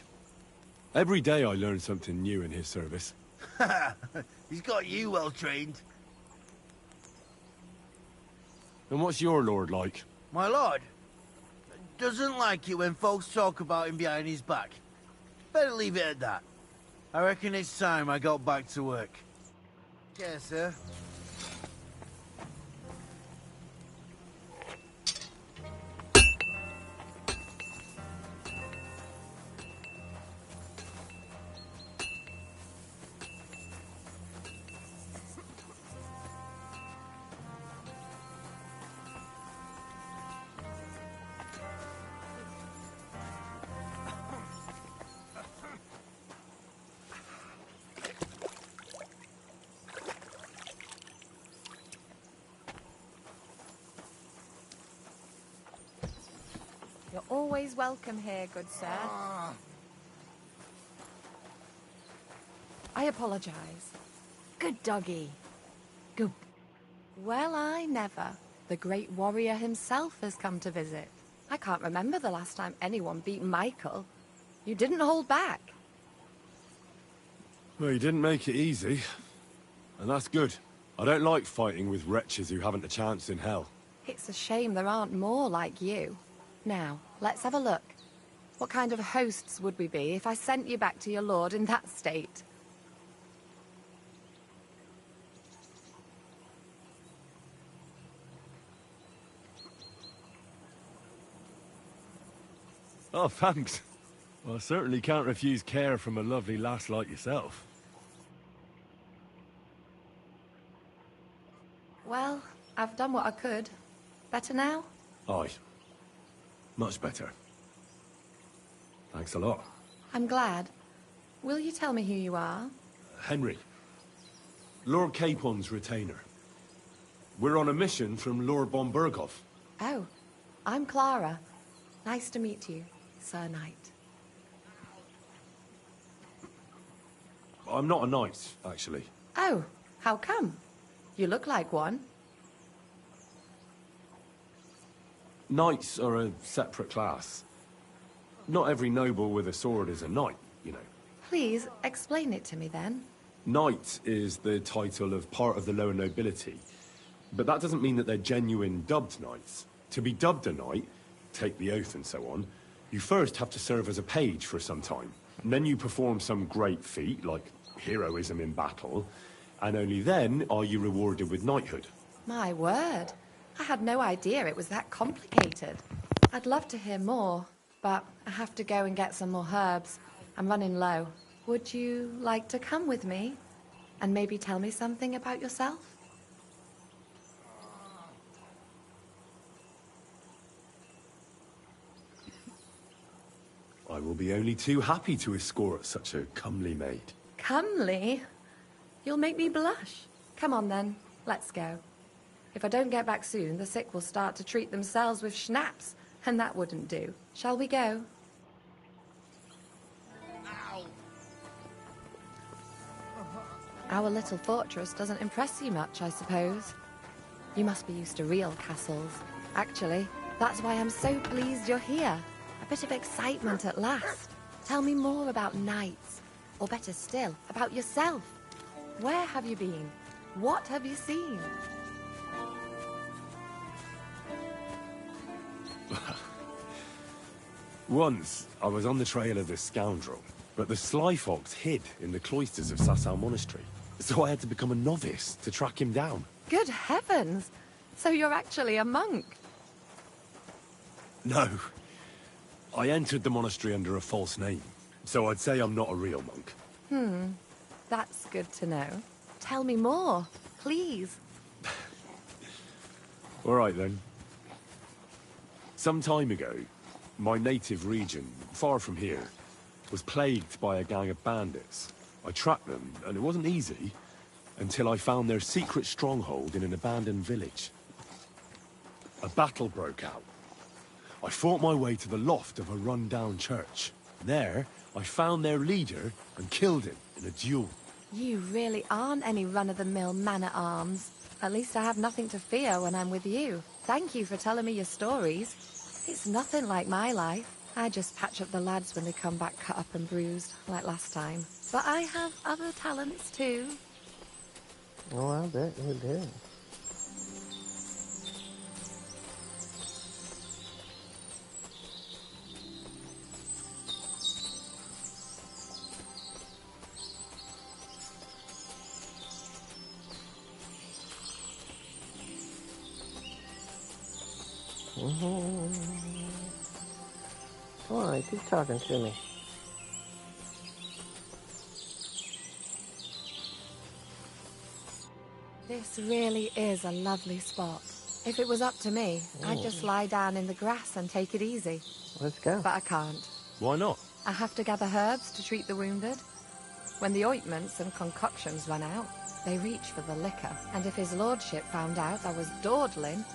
Every day I learn something new in his service. He's got you well trained. And what's your lord like? My lord doesn't like it when folks talk about him behind his back. Better leave it at that. I reckon it's time I got back to work. Yes, sir. You're always welcome here, good sir. I apologize. Good doggy. Good. Well, I never. The great warrior himself has come to visit. I can't remember the last time anyone beat Michael. You didn't hold back. Well, you didn't make it easy. And that's good. I don't like fighting with wretches who haven't a chance in hell. It's a shame there aren't more like you. Now, let's have a look. What kind of hosts would we be if I sent you back to your lord in that state? Oh, thanks. Well, I certainly can't refuse care from a lovely lass like yourself. Well, I've done what I could. Better now? Aye. Much better. Thanks a lot. I'm glad. Will you tell me who you are? Henry. Lord Capon's retainer. We're on a mission from Lord von Berghoff. Oh, I'm Clara. Nice to meet you, Sir Knight. I'm not a knight, actually. Oh, how come? You look like one. Knights are a separate class. Not every noble with a sword is a knight, you know. Please, explain it to me then. Knight is the title of part of the lower nobility. But that doesn't mean that they're genuine dubbed knights. To be dubbed a knight, take the oath and so on, you first have to serve as a page for some time. And then you perform some great feat, like heroism in battle, and only then are you rewarded with knighthood. My word. I had no idea it was that complicated. I'd love to hear more, but I have to go and get some more herbs. I'm running low. Would you like to come with me? And maybe tell me something about yourself? I will be only too happy to escort such a comely maid. Comely? You'll make me blush. Come on then, let's go. If I don't get back soon, the sick will start to treat themselves with schnapps, and that wouldn't do. Shall we go? Our little fortress doesn't impress you much, I suppose. You must be used to real castles. Actually, that's why I'm so pleased you're here. A bit of excitement at last. Tell me more about knights, or better still, about yourself. Where have you been? What have you seen? Once, I was on the trail of this scoundrel, but the sly fox hid in the cloisters of Sasau Monastery, so I had to become a novice to track him down. Good heavens! So you're actually a monk? No. I entered the monastery under a false name, so I'd say I'm not a real monk. That's good to know. Tell me more, please. All right, then. Some time ago, my native region, far from here, was plagued by a gang of bandits. I tracked them, and it wasn't easy, until I found their secret stronghold in an abandoned village. A battle broke out. I fought my way to the loft of a run-down church. There, I found their leader and killed him in a duel. You really aren't any run-of-the-mill man-at-arms. At least I have nothing to fear when I'm with you. Thank you for telling me your stories. It's nothing like my life. I just patch up the lads when they come back cut up and bruised, like last time. But I have other talents too. Oh, I bet you do. Come on, keep talking to me. This really is a lovely spot. If it was up to me, I'd just lie down in the grass and take it easy. Let's go. But I can't. Why not? I have to gather herbs to treat the wounded. When the ointments and concoctions run out, they reach for the liquor. And if his lordship found out I was dawdling,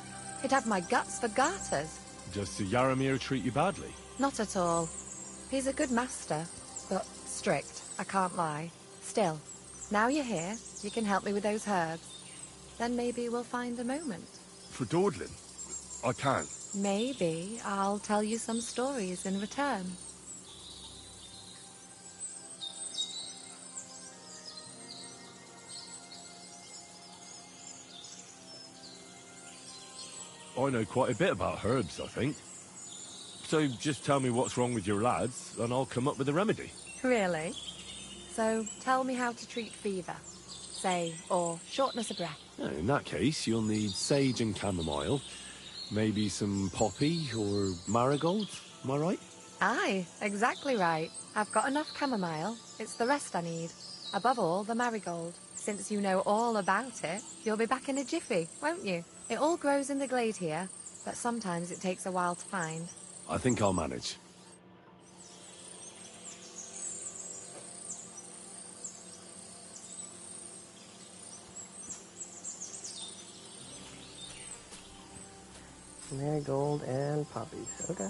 he'd have my guts for garters. Does Sir Yaramir treat you badly? Not at all. He's a good master, but strict, I can't lie. Still, now you're here, you can help me with those herbs. Then maybe we'll find a moment. For dawdling? I can't. Maybe I'll tell you some stories in return. I know quite a bit about herbs, I think. So just tell me what's wrong with your lads, and I'll come up with a remedy. Really? So tell me how to treat fever, say, or shortness of breath. In that case, you'll need sage and chamomile, maybe some poppy or marigold, am I right? Aye, exactly right. I've got enough chamomile. It's the rest I need. Above all, the marigold. Since you know all about it, you'll be back in a jiffy, won't you? It all grows in the glade here, but sometimes it takes a while to find. I think I'll manage. Marigold and poppies. Okay.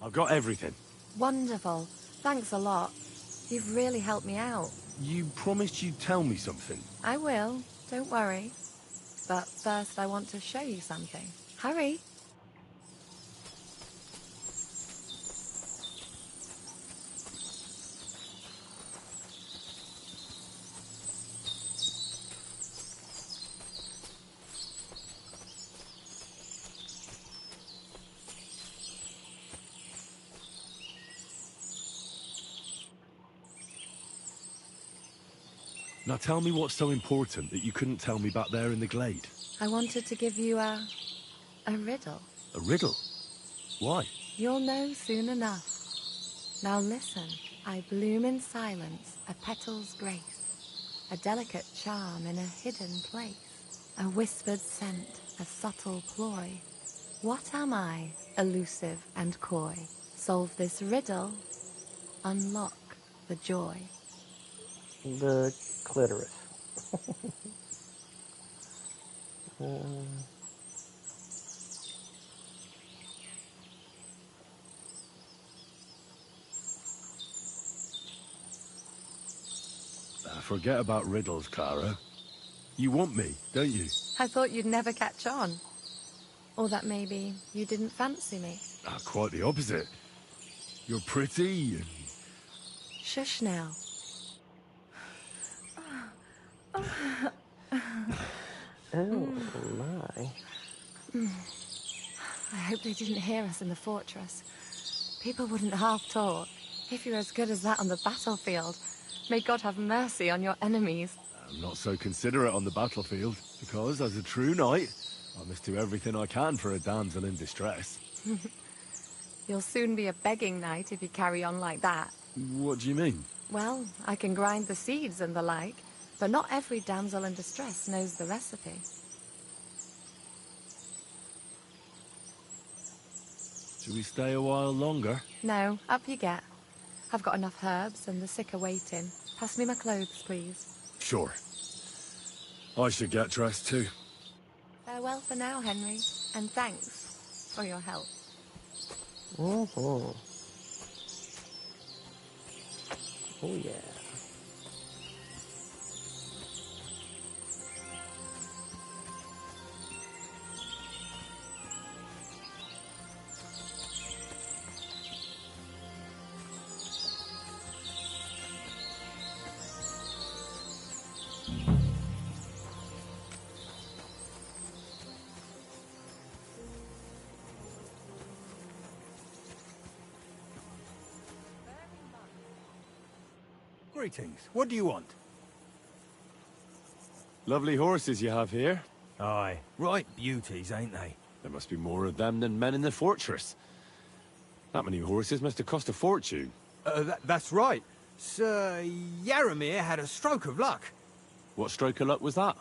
I've got everything. Wonderful. Thanks a lot. You've really helped me out. You promised you'd tell me something. I will. Don't worry. But first I want to show you something. Hurry. Now tell me what's so important that you couldn't tell me back there in the glade. I wanted to give you a riddle. A riddle? Why? You'll know soon enough. Now listen, I bloom in silence, a petal's grace, a delicate charm in a hidden place, a whispered scent, a subtle ploy. What am I, elusive and coy? Solve this riddle, unlock the joy. The clitoris. Forget about riddles, Clara. You want me, don't you? I thought you'd never catch on. Or that maybe you didn't fancy me. Quite the opposite. You're pretty and... Shush now. Oh, my. I hope they didn't hear us in the fortress. People wouldn't half talk. If you're as good as that on the battlefield, may God have mercy on your enemies. I'm not so considerate on the battlefield, because, as a true knight, I must do everything I can for a damsel in distress. You'll soon be a begging knight if you carry on like that. What do you mean? Well, I can grind the seeds and the like, but not every damsel in distress knows the recipe. Should we stay a while longer? No, up you get. I've got enough herbs and the sick are waiting. Pass me my clothes, please. Sure. I should get dressed too. Farewell for now, Henry, and thanks for your help. Oh yeah. Greetings. What do you want? Lovely horses you have here. Aye. Right beauties, ain't they? There must be more of them than men in the fortress. That many horses must have cost a fortune. That's right. Sir Yaramir had a stroke of luck. What stroke of luck was that?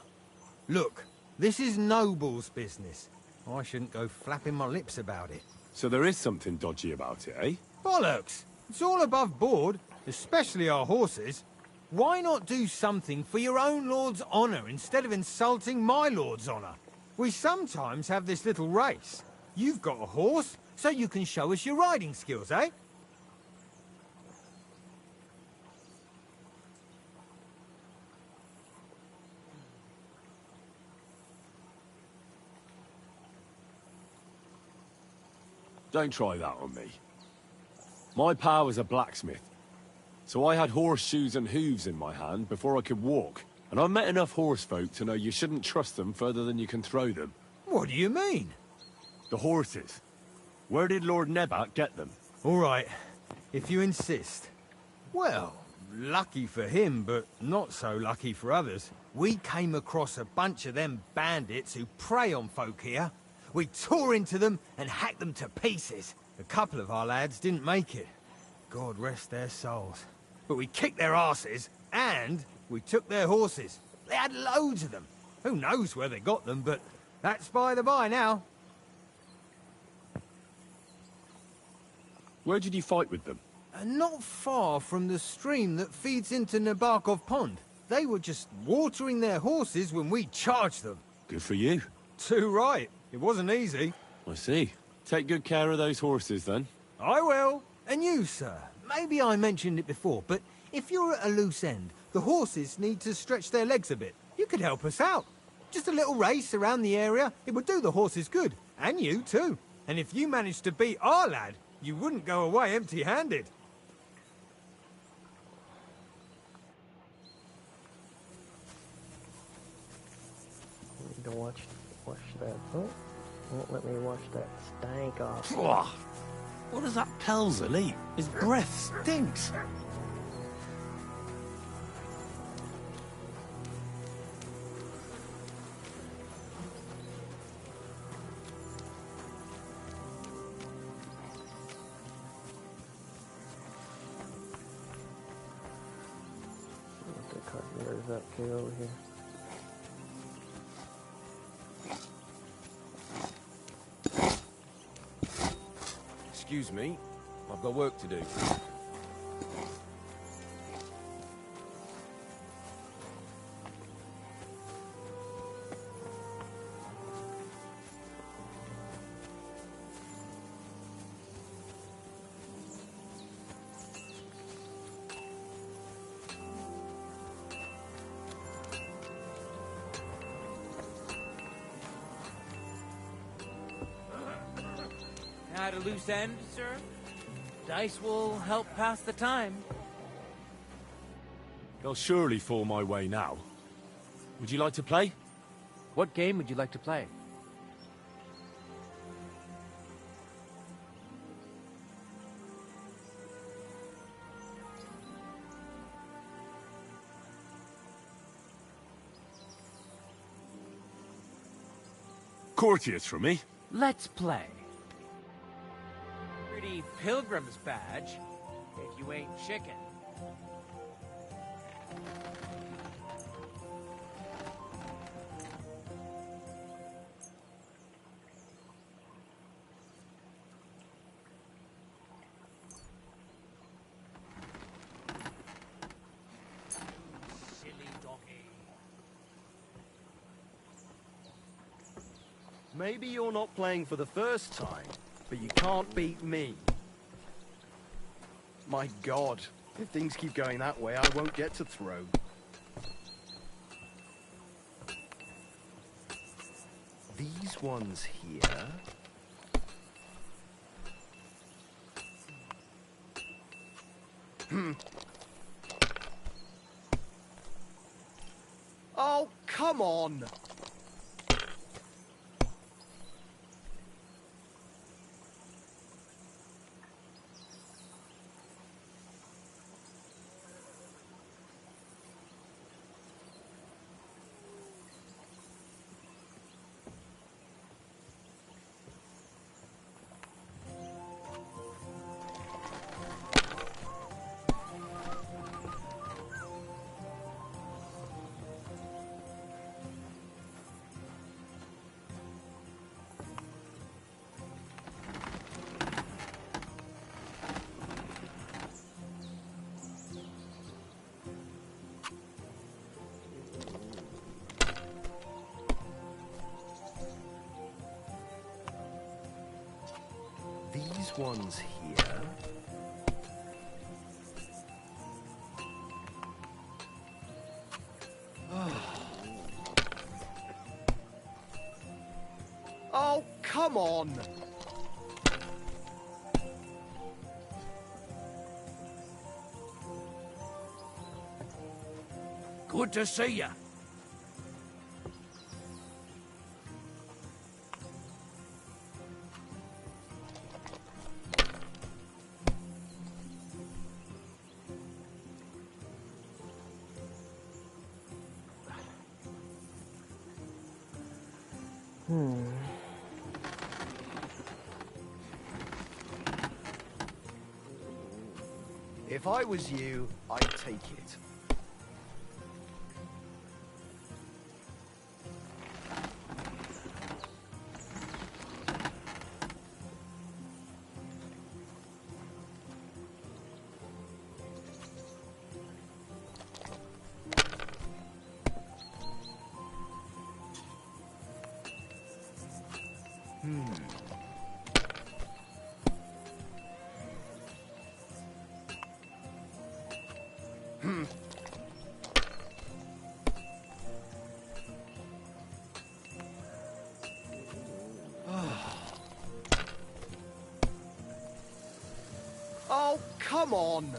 Look, this is noble's business. I shouldn't go flapping my lips about it. So there is something dodgy about it, eh? Bollocks! It's all above board, especially our horses. Why not do something for your own lord's honour instead of insulting my lord's honour? We sometimes have this little race. You've got a horse, so you can show us your riding skills, eh? Don't try that on me. My pa was a blacksmith, so I had horseshoes and hooves in my hand before I could walk. And I've met enough horse folk to know you shouldn't trust them further than you can throw them. What do you mean? The horses. Where did Lord Nebat get them? All right, if you insist. Well, lucky for him, but not so lucky for others. We came across a bunch of them bandits who prey on folk here. We tore into them and hacked them to pieces. A couple of our lads didn't make it. God rest their souls. But we kicked their asses, and we took their horses. They had loads of them. Who knows where they got them, but that's by the by now. Where did you fight with them? Not far from the stream that feeds into Nabarkov Pond. They were just watering their horses when we charged them. Good for you. Too right. It wasn't easy. I see. Take good care of those horses, then. I will. And you, sir. Maybe I mentioned it before, but if you're at a loose end, the horses need to stretch their legs a bit. You could help us out. Just a little race around the area. It would do the horses good. And you, too. And if you managed to beat our lad, you wouldn't go away empty-handed. Need to wash that. Oh, won't let me wash that stank off. What does that Pelzer eat? His breath stinks. is up to over here. Excuse me, I've got work to do. At a loose end, sir? Dice will help pass the time. They'll surely fall my way now. Would you like to play? What game would you like to play? Courtiers for me. Let's play. Pretty pilgrim's badge, if you ain't chicken. Silly donkey. Maybe you're not playing for the first time, but you can't beat me. My God, if things keep going that way, I won't get to throw. These ones here... Oh, come on! These ones here... Oh, come on! Good to see ya. If I was you, I'd take it. Oh, come on!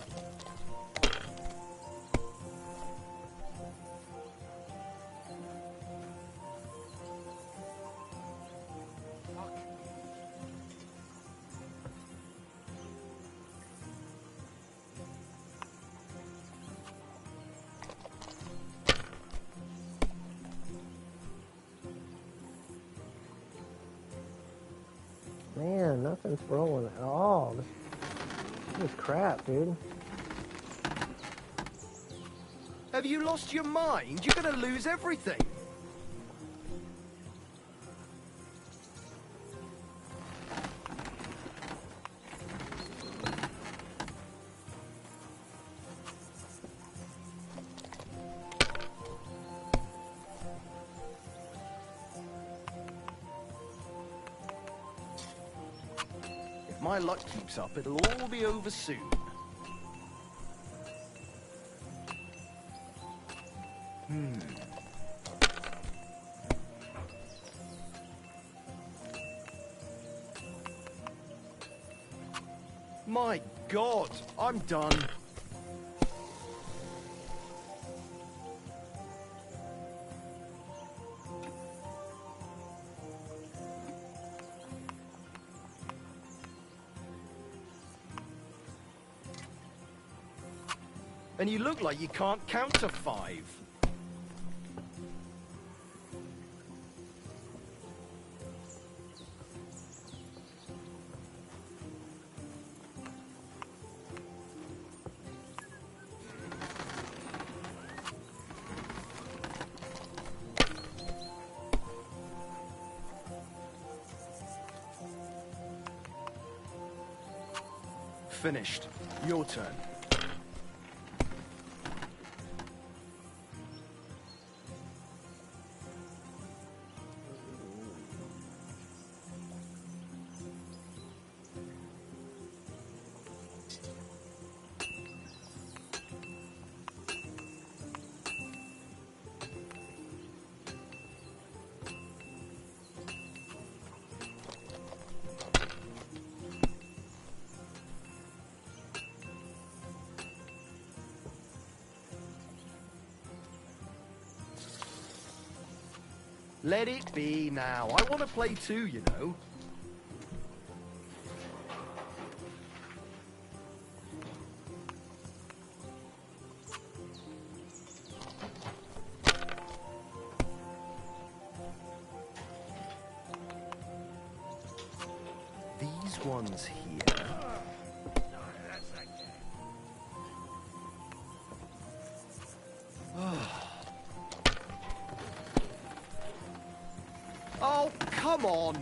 Man, nothing's rolling at all. This is crap, dude. Have you lost your mind? You're gonna lose everything. If my luck keeps up, it'll all be over soon. My God, I'm done. And you look like you can't count to 5. Finished. Your turn. Let it be now. I want to play too, you know. These ones here. Oh, come on!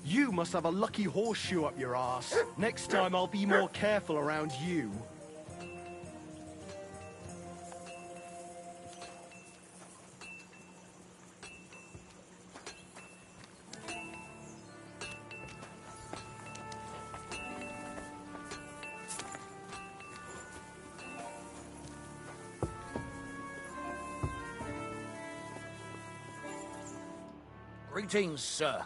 You must have a lucky horseshoe up your ass. Next time I'll be more careful around you. Greetings, sir.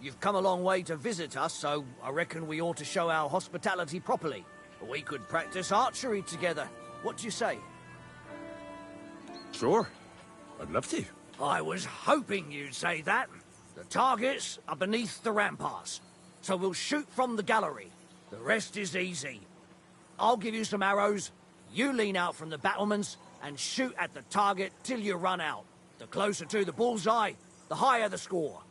You've come a long way to visit us, so I reckon we ought to show our hospitality properly. We could practice archery together. What do you say? Sure. I'd love to. I was hoping you'd say that. The targets are beneath the ramparts, so we'll shoot from the gallery. The rest is easy. I'll give you some arrows, you lean out from the battlements, and shoot at the target till you run out. The closer to the bullseye, the higher the score.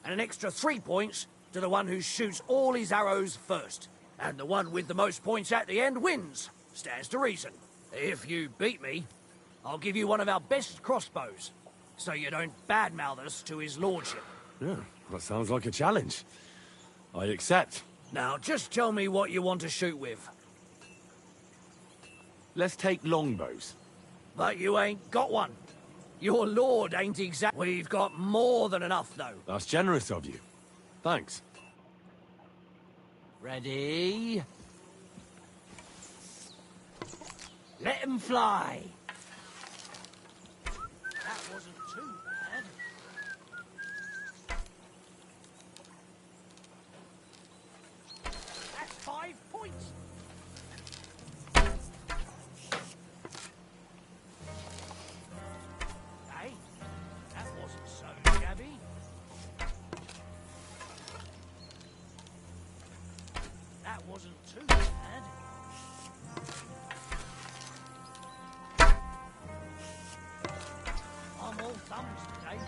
And an extra 3 points to the one who shoots all his arrows first. And the one with the most points at the end wins. Stands to reason. If you beat me, I'll give you one of our best crossbows, so you don't badmouth us to his lordship. Yeah, that sounds like a challenge. I accept. Now, just tell me what you want to shoot with. Let's take longbows. But you ain't got one. Your lord ain't exact. We've got more than enough, though. That's generous of you. Thanks. Ready? Let 'em fly. That wasn't too bad. That's 5 points. Hey, that wasn't so shabby. That wasn't too bad. thumbs today.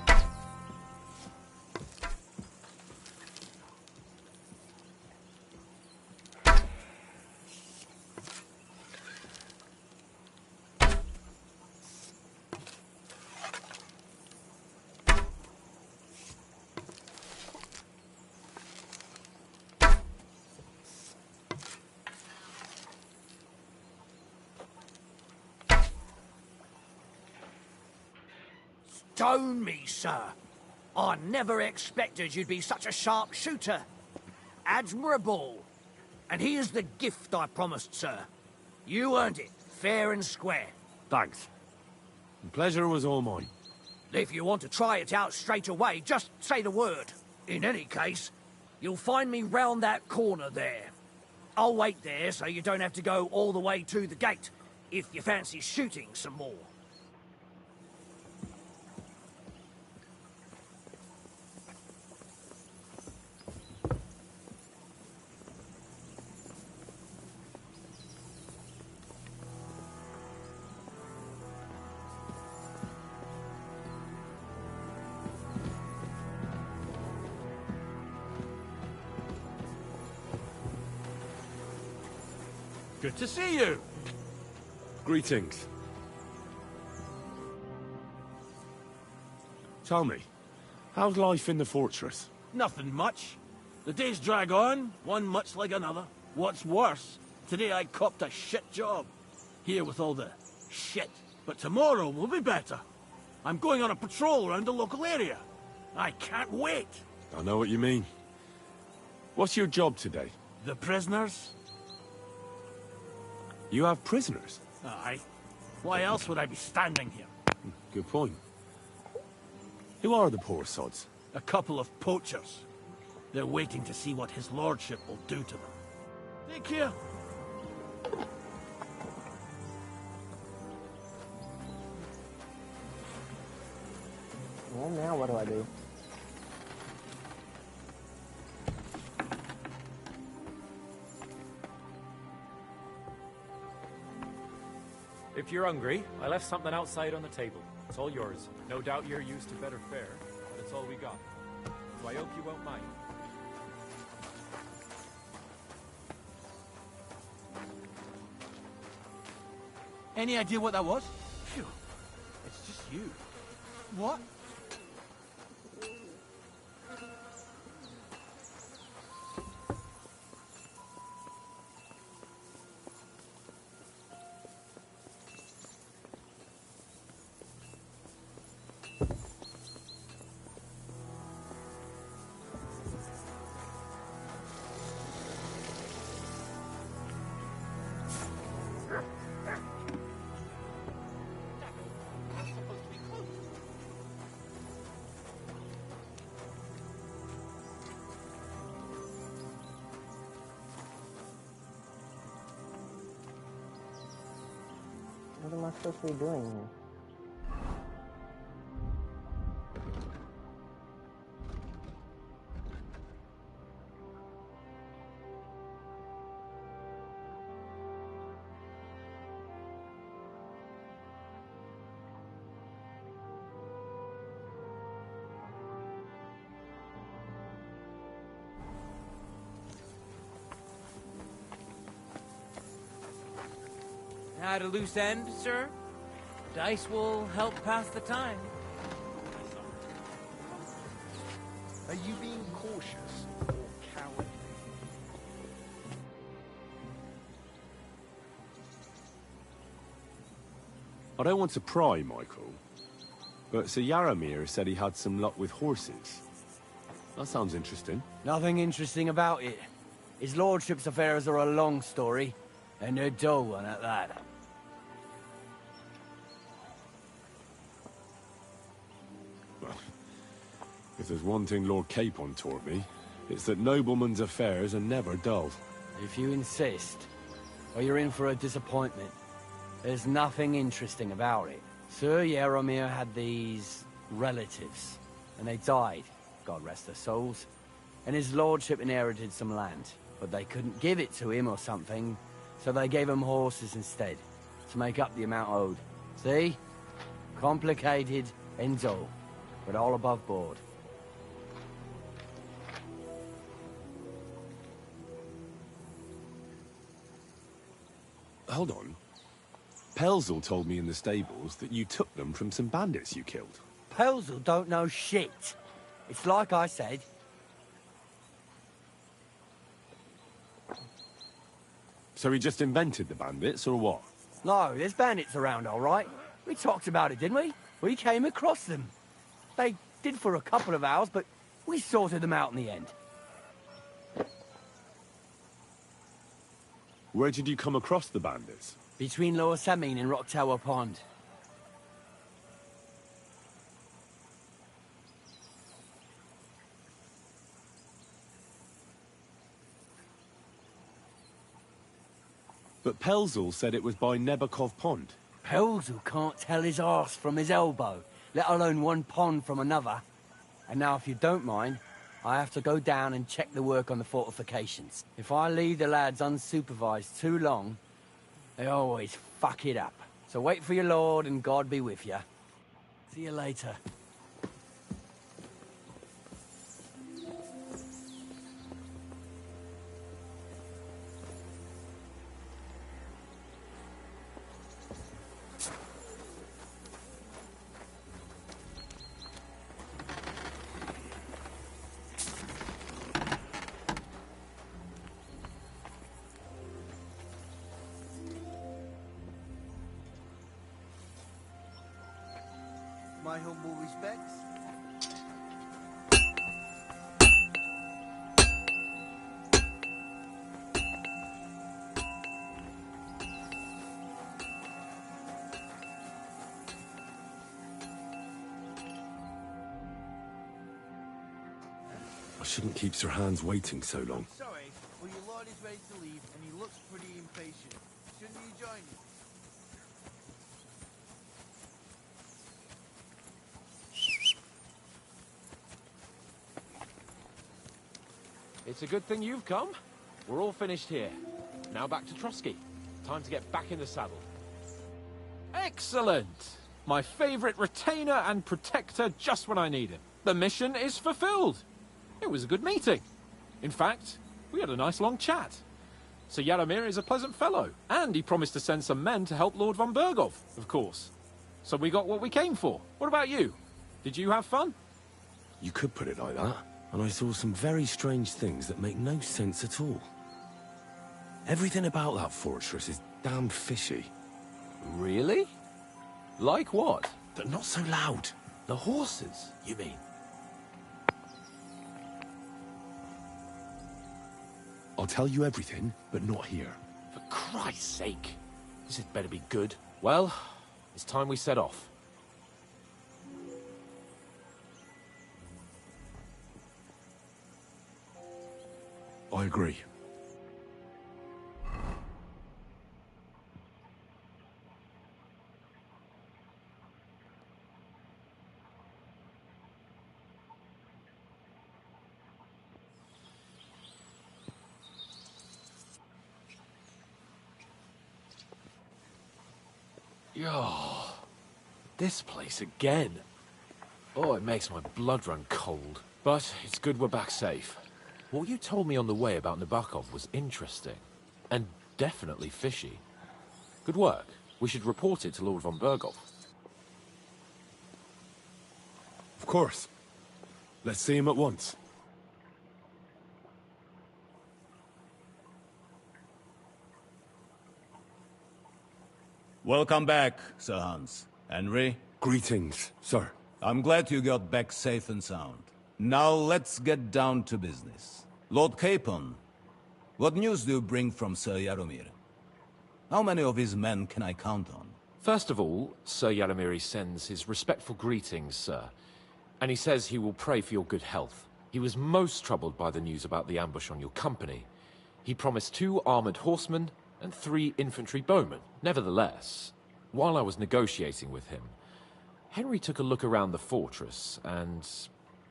Stone me, sir. I never expected you'd be such a sharp shooter. Admirable. And here's the gift I promised, sir. You earned it, fair and square. Thanks. The pleasure was all mine. If you want to try it out straight away, just say the word. In any case, you'll find me round that corner there. I'll wait there so you don't have to go all the way to the gate, if you fancy shooting some more. Good to see you. Greetings. Tell me, how's life in the fortress? Nothing much. The days drag on, one much like another. What's worse, today I copped a shit job. Here with all the shit. But tomorrow will be better. I'm going on a patrol around the local area. I can't wait. I know what you mean. What's your job today? The prisoners? You have prisoners? Aye. Why else would I be standing here? Good point. Who are the poor sods? A couple of poachers. They're waiting to see what his lordship will do to them. Take care. Well, now what do I do? If you're hungry, I left something outside on the table. It's all yours. No doubt you're used to better fare, but it's all we got. So I hope you won't mind. Any idea what that was? Phew. It's just you. What? What am I supposed to be doing here? At a loose end, sir? Dice will help pass the time. Are you being cautious or cowardly? I don't want to pry, Michael, but Sir Yaramir said he had some luck with horses. That sounds interesting. Nothing interesting about it. His lordship's affairs are a long story, and a dull one at that. If there's one thing Lord Capon taught me, it's that noblemen's affairs are never dull. If you insist, or you're in for a disappointment. There's nothing interesting about it. Sir Yaramir had these relatives, and they died, God rest their souls. And his lordship inherited some land, but they couldn't give it to him or something, so they gave him horses instead, to make up the amount owed. See? Complicated, Ends all. But all above board. Hold on. Pelzel told me in the stables that you took them from some bandits you killed. Pelzel don't know shit. It's like I said. So he just invented the bandits, or what? No, there's bandits around, all right. We talked about it, didn't we? We came across them. They did for a couple of hours, but we sorted them out in the end. Where did you come across the bandits? Between Lower Samine and Rock Tower Pond. But Pelzel said it was by Nebakov Pond. Pelzel can't tell his arse from his elbow, let alone one pond from another. And now, if you don't mind, I have to go down and check the work on the fortifications. If I leave the lads unsupervised too long, they always fuck it up. So wait for your lord and God be with you. See you later. My humble respects. I shouldn't keep Sir Hans waiting so long. Sorry, well, your lord is ready to leave, and he looks pretty impatient. Shouldn't you join him? It's a good thing you've come. We're all finished here. Now back to Trotsky. Time to get back in the saddle. Excellent! My favorite retainer and protector just when I need him. The mission is fulfilled. It was a good meeting. In fact, we had a nice long chat. Sir Yaramir is a pleasant fellow, and he promised to send some men to help Lord von Bergov, of course. So we got what we came for. What about you? Did you have fun? You could put it like that. And I saw some very strange things that make no sense at all. Everything about that fortress is damn fishy. Really? Like what? They're not so loud. The horses, you mean? I'll tell you everything, but not here. For Christ's sake. This had better be good. Well, it's time we set off. I agree. Oh, this place again. Oh, it makes my blood run cold. But it's good we're back safe. What you told me on the way about Nabokov was interesting. And definitely fishy. Good work. We should report it to Lord von Bergov. Of course. Let's see him at once. Welcome back, Sir Hans. Henry? Greetings, sir. I'm glad you got back safe and sound. Now let's get down to business. Lord Capon, what news do you bring from Sir Yaromir? How many of his men can I count on? First of all, Sir Yaramiri sends his respectful greetings, sir. And he says he will pray for your good health. He was most troubled by the news about the ambush on your company. He promised 2 armored horsemen and 3 infantry bowmen. Nevertheless, while I was negotiating with him, Henry took a look around the fortress and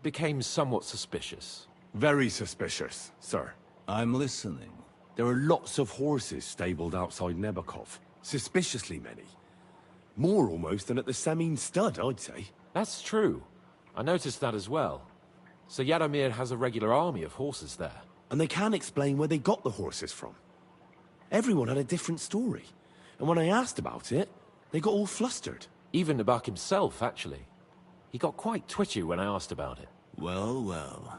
became somewhat suspicious. Very suspicious, sir. I'm listening. There are lots of horses stabled outside Nebakov. Suspiciously many. More almost than at the Semine stud, I'd say. That's true. I noticed that as well. So Yaromir has a regular army of horses there. And they can't explain where they got the horses from. Everyone had a different story. And when I asked about it, they got all flustered. Even Nabak himself, actually. He got quite twitchy when I asked about it. Well, well.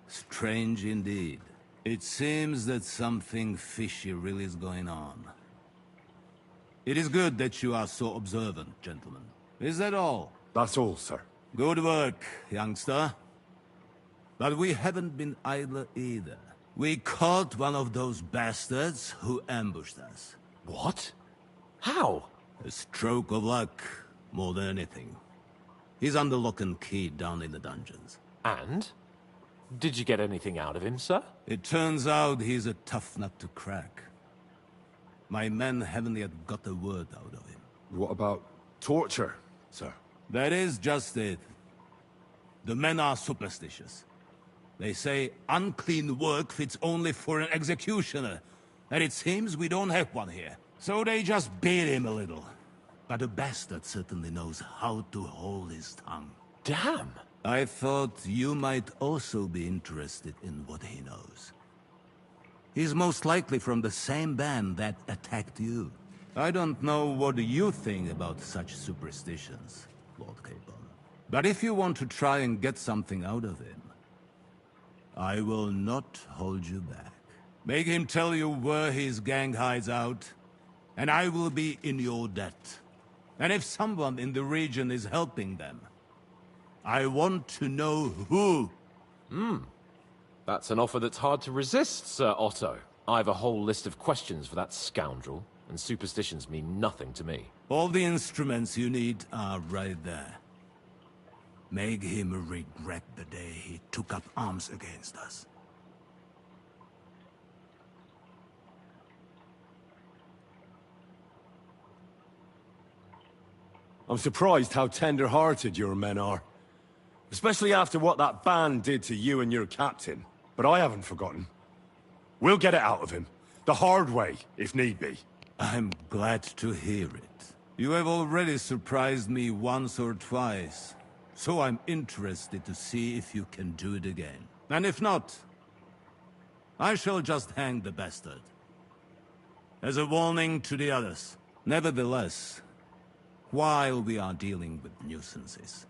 Strange indeed. It seems that something fishy really is going on. It is good that you are so observant, gentlemen. Is that all? That's all, sir. Good work, youngster. But we haven't been idle either. We caught one of those bastards who ambushed us. What? How? A stroke of luck, more than anything. He's under lock and key down in the dungeons. And? Did you get anything out of him, sir? It turns out he's a tough nut to crack. My men haven't yet got a word out of him. What about torture, sir? That is just it. The men are superstitious. They say unclean work fits only for an executioner, and it seems we don't have one here. So they just beat him a little. But the bastard certainly knows how to hold his tongue. Damn! I thought you might also be interested in what he knows. He's most likely from the same band that attacked you. I don't know what you think about such superstitions, Lord Capon. But if you want to try and get something out of him, I will not hold you back. Make him tell you where his gang hides out, and I will be in your debt. And if someone in the region is helping them, I want to know who. That's an offer that's hard to resist, Sir Otto. I have a whole list of questions for that scoundrel, and superstitions mean nothing to me. All the instruments you need are right there. Make him regret the day he took up arms against us. I'm surprised how tender-hearted your men are. Especially after what that band did to you and your captain. But I haven't forgotten. We'll get it out of him. The hard way, if need be. I'm glad to hear it. You have already surprised me once or twice. So I'm interested to see if you can do it again. And if not, I shall just hang the bastard. As a warning to the others. Nevertheless, while we are dealing with nuisances,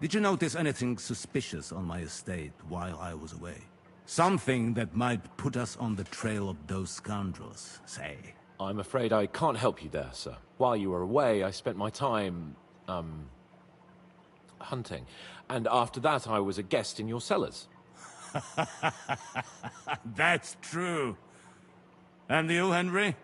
did you notice anything suspicious on my estate while I was away? Something that might put us on the trail of those scoundrels, say. I'm afraid I can't help you there, sir. While you were away, I spent my time, hunting. And after that, I was a guest in your cellars. That's true. And you, Henry?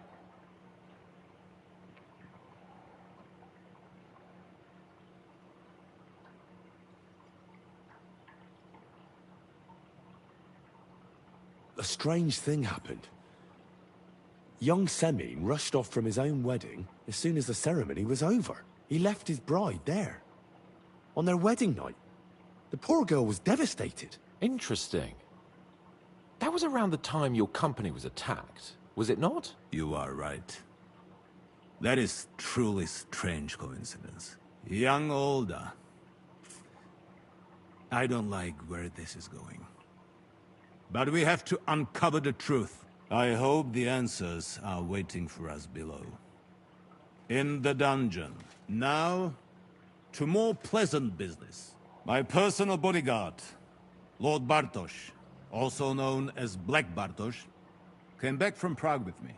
A strange thing happened. Young Semine rushed off from his own wedding as soon as the ceremony was over. He left his bride there. On their wedding night. The poor girl was devastated. Interesting. That was around the time your company was attacked, was it not? You are right. That is truly strange coincidence. Young Olda. I don't like where this is going. But we have to uncover the truth. I hope the answers are waiting for us below. In the dungeon. Now, to more pleasant business. My personal bodyguard, Lord Bartosz, also known as Black Bartosz, came back from Prague with me.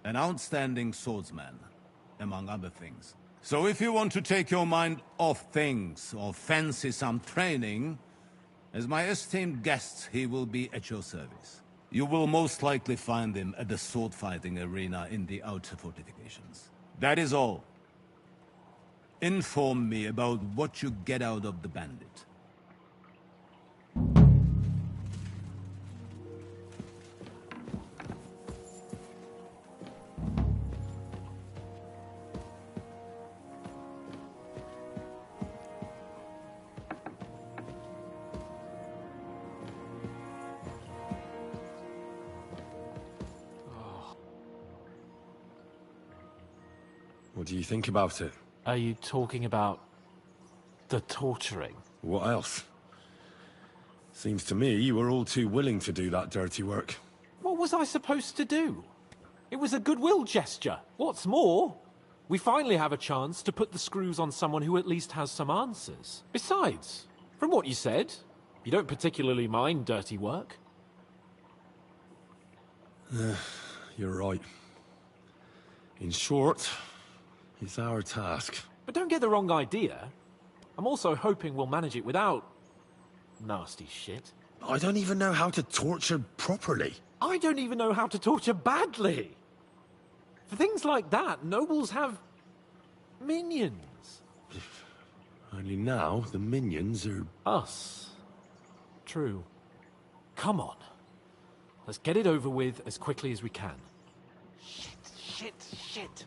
An outstanding swordsman, among other things. So if you want to take your mind off things, or fancy some training, as my esteemed guest, he will be at your service. You will most likely find him at the sword-fighting arena in the outer fortifications. That is all. Inform me about what you get out of the bandit. What do you think about it? Are you talking about the torturing? What else? Seems to me you were all too willing to do that dirty work. What was I supposed to do? It was a goodwill gesture. What's more, we finally have a chance to put the screws on someone who at least has some answers. Besides, from what you said, you don't particularly mind dirty work. You're right. In short, it's our task. But don't get the wrong idea. I'm also hoping we'll manage it without nasty shit. I don't even know how to torture properly. I don't even know how to torture badly. For things like that, nobles have minions. Only now, the minions are... Us. True. Come on. Let's get it over with as quickly as we can. Shit.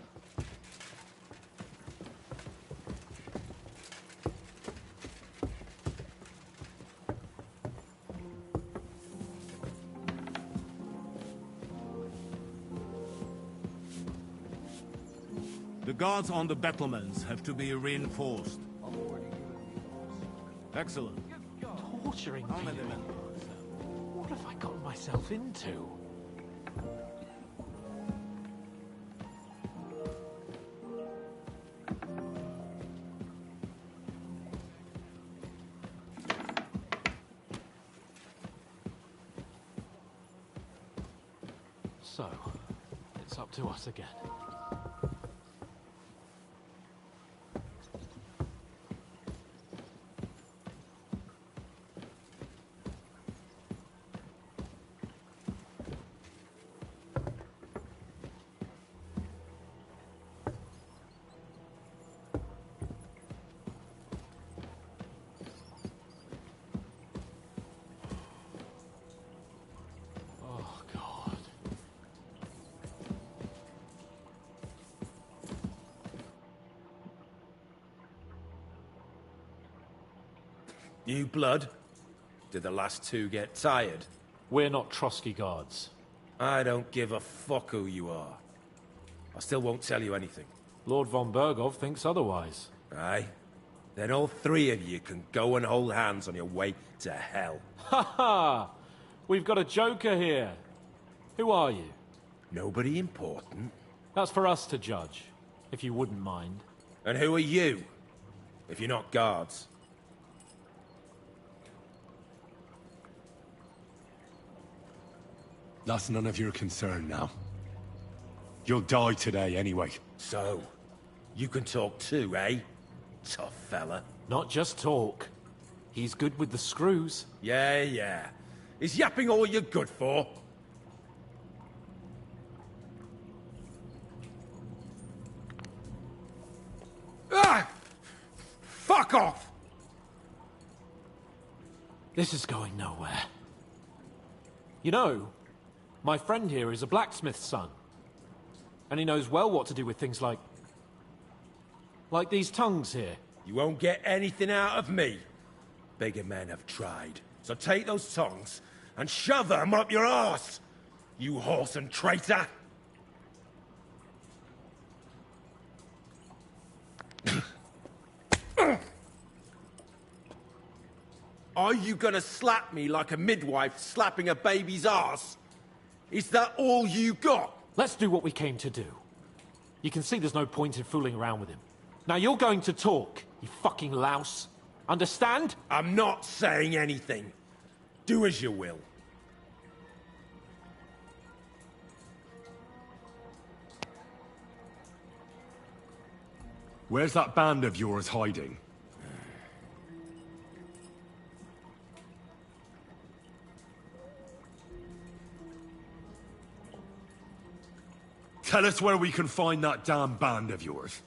The guards on the battlements have to be reinforced. Excellent. Torturing people. What have I gotten myself into? So, it's up to us again. New blood? Did the last two get tired? We're not Trotsky guards. I don't give a fuck who you are. I still won't tell you anything. Lord von Bergov thinks otherwise. Aye? Then all three of you can go and hold hands on your way to hell. Ha ha! We've got a joker here. Who are you? Nobody important. That's for us to judge, if you wouldn't mind. And who are you? If you're not guards. That's none of your concern now. You'll die today anyway. So, you can talk too, eh? Tough fella. Not just talk. He's good with the screws. Yeah. Is yapping all you're good for? Ah! Fuck off! This is going nowhere. You know, my friend here is a blacksmith's son. And he knows well what to do with things like these tongues here. You won't get anything out of me. Bigger men have tried. So take those tongs and shove them up your arse, you horse and traitor! Are you gonna slap me like a midwife slapping a baby's arse? Is that all you got? Let's do what we came to do. You can see there's no point in fooling around with him. Now you're going to talk, you fucking louse. Understand? I'm not saying anything. Do as you will. Where's that band of yours hiding? Tell us where we can find that damn band of yours.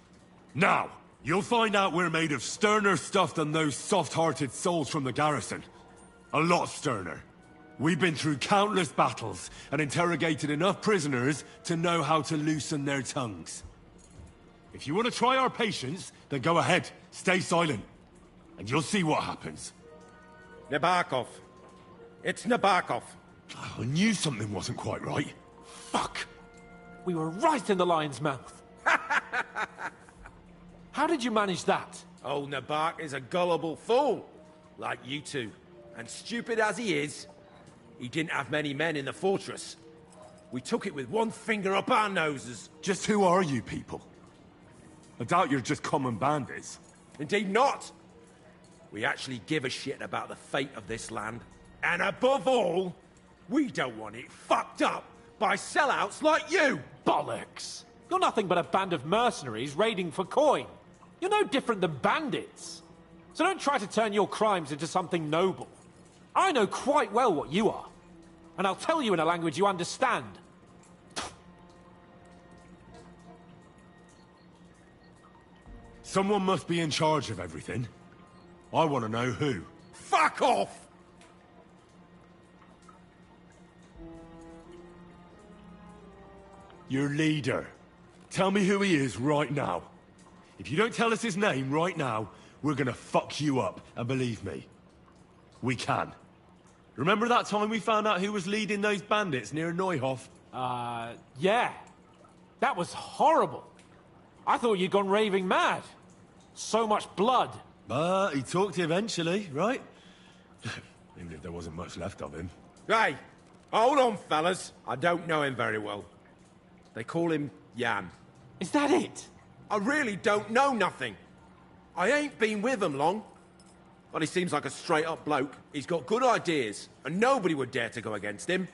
Now, you'll find out we're made of sterner stuff than those soft-hearted souls from the garrison. A lot sterner. We've been through countless battles and interrogated enough prisoners to know how to loosen their tongues. If you want to try our patience, then go ahead. Stay silent. And you'll see what happens. Nabokov. It's Nabokov. I knew something wasn't quite right. Fuck! We were right in the lion's mouth. How did you manage that? Old Nabark is a gullible fool, like you two. And stupid as he is, he didn't have many men in the fortress. We took it with one finger up our noses. Just who are you people? I doubt you're just common bandits. Indeed not. We actually give a shit about the fate of this land. And above all, we don't want it fucked up by sellouts like you! Bollocks! You're nothing but a band of mercenaries raiding for coin. You're no different than bandits. So don't try to turn your crimes into something noble. I know quite well what you are. And I'll tell you in a language you understand. Someone must be in charge of everything. I want to know who. Fuck off! Your leader. Tell me who he is right now. If you don't tell us his name right now, we're gonna fuck you up, and believe me, we can. Remember that time we found out who was leading those bandits near Neuhof? Yeah. That was horrible. I thought you'd gone raving mad. So much blood. But he talked eventually, right? Even if there wasn't much left of him. Hey, hold on, fellas. I don't know him very well. They call him Jan. Is that it? I really don't know nothing. I ain't been with him long. But he seems like a straight-up bloke. He's got good ideas, and nobody would dare to go against him.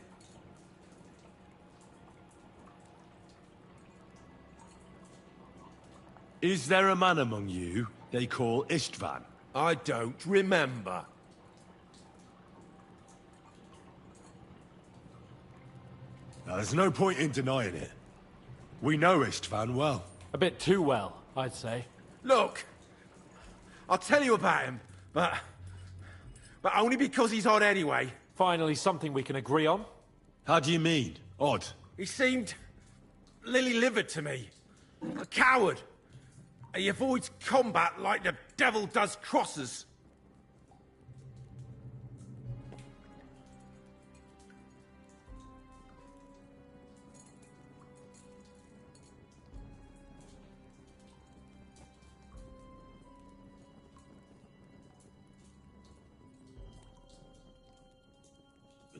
Is there a man among you they call Istvan? I don't remember. Now, there's no point in denying it. We know Istvan well. A bit too well, I'd say. Look, I'll tell you about him, but only because he's odd anyway. Finally, something we can agree on. How do you mean, odd? He seemed lily-livered to me. A coward. He avoids combat like the devil does crosses.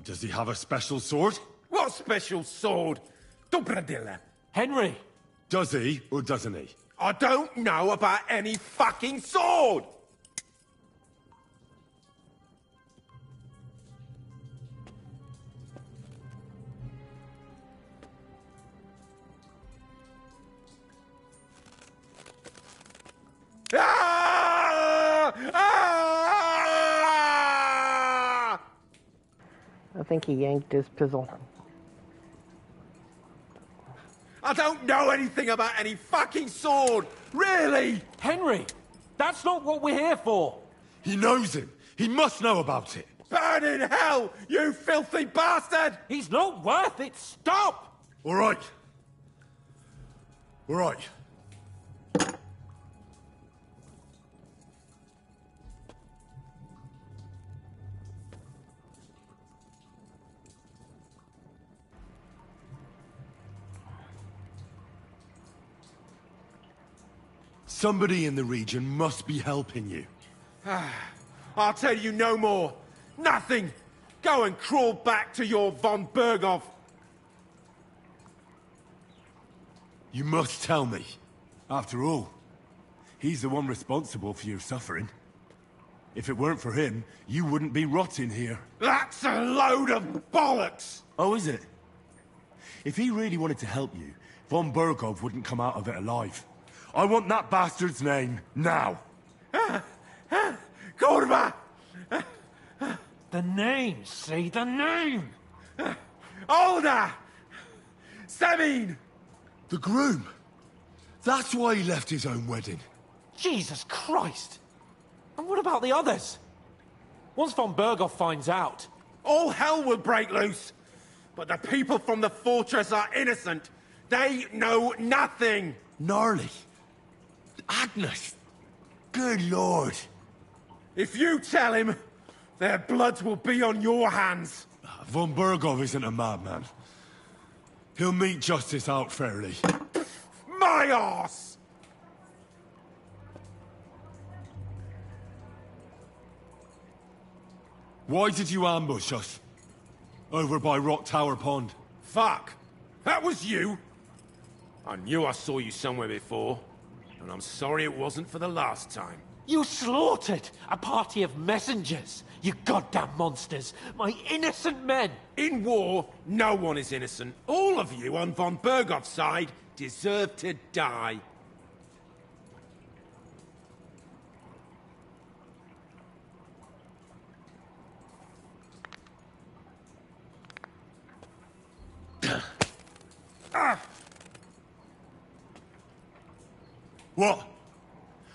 Does he have a special sword? What special sword? Dobradilla. Henry! Does he, or doesn't he? I don't know about any fucking sword! Ah! Ah! I think he yanked his pizzle. I don't know anything about any fucking sword! Really! Henry! That's not what we're here for! He knows him! He must know about it! Burn in hell, you filthy bastard! He's not worth it! Stop! All right. All right. Somebody in the region must be helping you. I'll tell you no more. Nothing. Go and crawl back to your von Berghoff. You must tell me. After all, he's the one responsible for your suffering. If it weren't for him, you wouldn't be rotting here. That's a load of bollocks! Oh, is it? If he really wanted to help you, von Berghoff wouldn't come out of it alive. I want that bastard's name, now! Gorba! The name, see? The name! Olda! Semin! The groom! That's why he left his own wedding. Jesus Christ! And what about the others? Once von Berghoff finds out... All hell will break loose! But the people from the fortress are innocent! They know nothing! Gnarly. Agnes! Good lord! If you tell him, their blood will be on your hands! Von Berghoff isn't a madman. He'll mete justice out fairly. My arse! Why did you ambush us? Over by Rock Tower Pond. Fuck! That was you? I knew I saw you somewhere before, and I'm sorry it wasn't for the last time. You slaughtered a party of messengers, you goddamn monsters! My innocent men! In war, no one is innocent. All of you on von Bergoff's side deserve to die. What?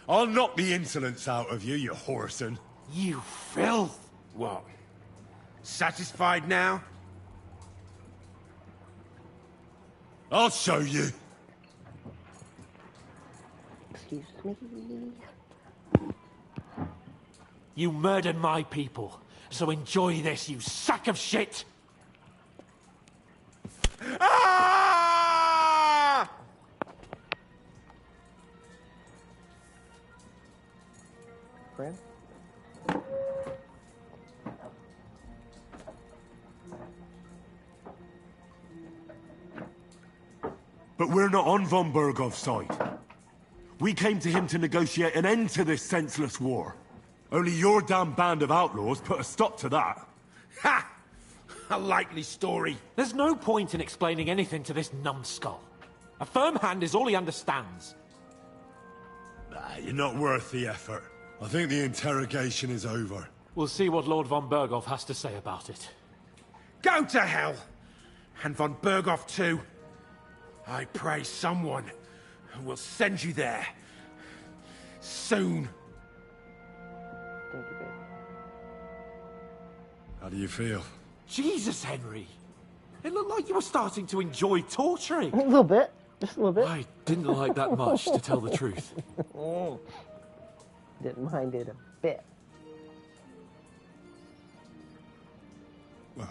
I'll knock the insolence out of you, you whoreson. You filth! What? Satisfied now? I'll show you. Excuse me. You murdered my people, so enjoy this, you sack of shit! Ah! Friend? But we're not on von Bergoff's side. We came to him to negotiate an end to this senseless war. Only your damn band of outlaws put a stop to that. Ha! A likely story. There's no point in explaining anything to this numbskull. A firm hand is all he understands. You're not worth the effort. I think the interrogation is over. We'll see what Lord von Bergoff has to say about it. Go to hell! And von Bergoff too. I pray someone will send you there. Soon. Thank you, babe. How do you feel? Jesus, Henry! It looked like you were starting to enjoy torturing. A little bit. Just a little bit. I didn't like that much, to tell the truth. Didn't mind it a bit. Well,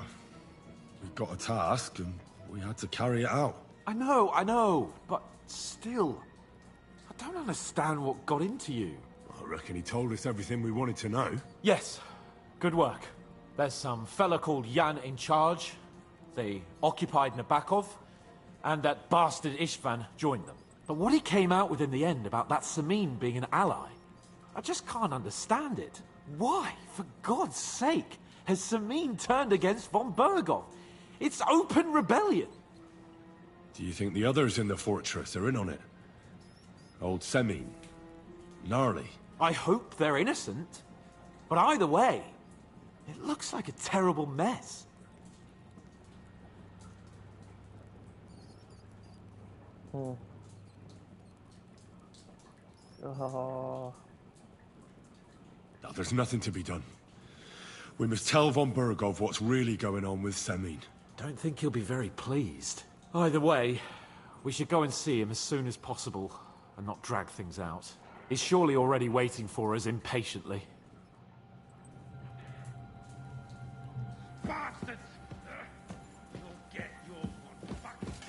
we got a task and we had to carry it out. I know, but still, I don't understand what got into you. I reckon he told us everything we wanted to know. Yes, good work. There's some fella called Jan in charge. They occupied Nabokov, and that bastard Istvan joined them. But what he came out with in the end about that Samin being an ally, I just can't understand it. Why, for God's sake, has Samin turned against von Bergoff? It's open rebellion. Do you think the others in the fortress are in on it? Old Semin, Gnarly. I hope they're innocent. But either way, it looks like a terrible mess. Oh. Now, there's nothing to be done. We must tell von Bergoff what's really going on with Semin. Don't think he'll be very pleased. Either way, we should go and see him as soon as possible and not drag things out. He's surely already waiting for us impatiently. Bastards! You'll get yours one fucking day.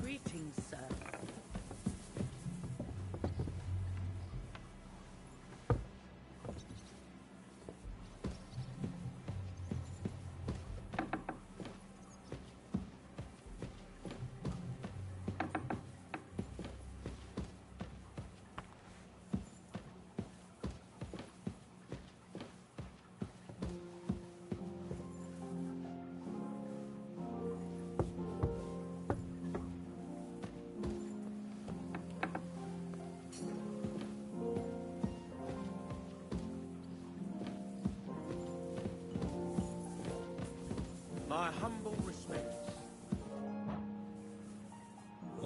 Greetings, sir. My humble respects.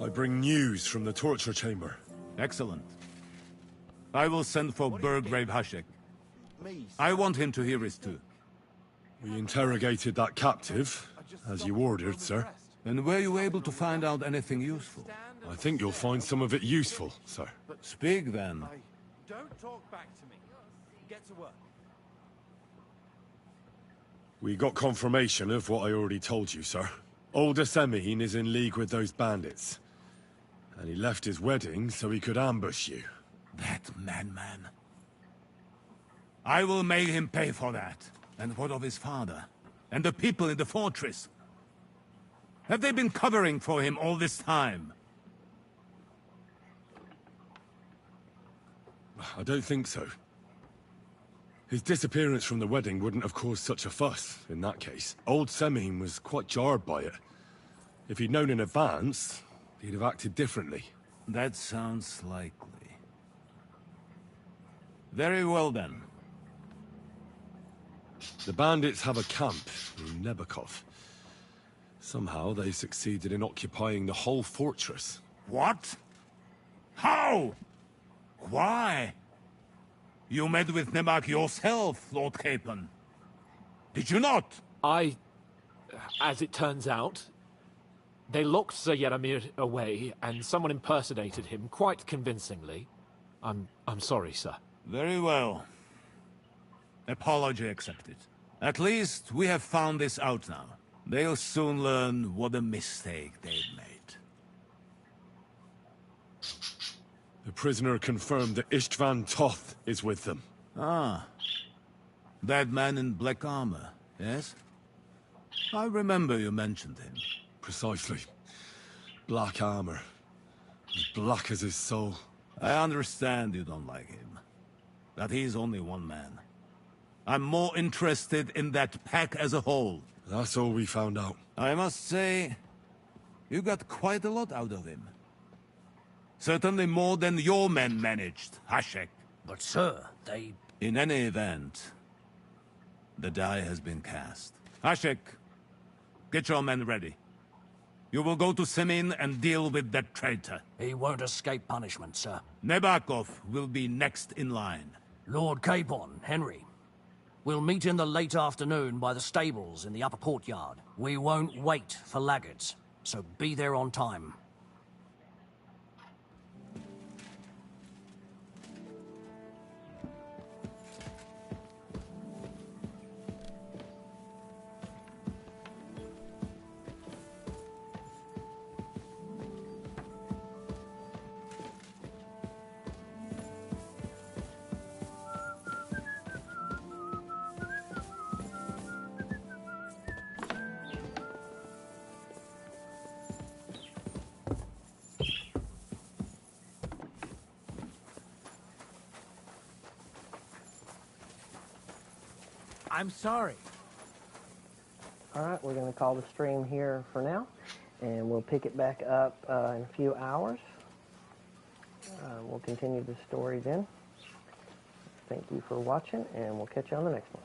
I bring news from the torture chamber. Excellent. I will send for Burgrave Hashek. I want him to hear his too. We interrogated that captive, as you ordered, sir. And were you able to find out anything useful? I think you'll find some of it useful, sir. Speak then. Don't talk back to me. Get to work. We got confirmation of what I already told you, sir. Old Semine is in league with those bandits. And he left his wedding so he could ambush you. That madman. I will make him pay for that. And what of his father? And the people in the fortress? Have they been covering for him all this time? I don't think so. His disappearance from the wedding wouldn't have caused such a fuss, in that case. Old Semine was quite jarred by it. If he'd known in advance, he'd have acted differently. That sounds likely. Very well, then. The bandits have a camp in Nebakov. Somehow they succeeded in occupying the whole fortress. What? How? Why? You met with Nebak yourself, Lord Capon. Did you not? As it turns out, they locked Sir Yaramir away, and someone impersonated him quite convincingly. I'm sorry, sir. Very well. Apology accepted. At least we have found this out now. They'll soon learn what a mistake they've made. The prisoner confirmed that Istvan Toth is with them. Ah. That man in black armor, yes? I remember you mentioned him. Precisely. Black armor. As black as his soul. I understand you don't like him. But he's only one man. I'm more interested in that pack as a whole. That's all we found out. I must say, you got quite a lot out of him. Certainly more than your men managed, Hashek. But sir, they... In any event, the die has been cast. Hashek, get your men ready. You will go to Semine and deal with that traitor. He won't escape punishment, sir. Nebakov will be next in line. Lord Capon, Henry. We'll meet in the late afternoon by the stables in the upper courtyard. We won't wait for laggards, so be there on time. I'm sorry. All right, we're going to call the stream here for now, and we'll pick it back up in a few hours. We'll continue the story then. Thank you for watching, and we'll catch you on the next one.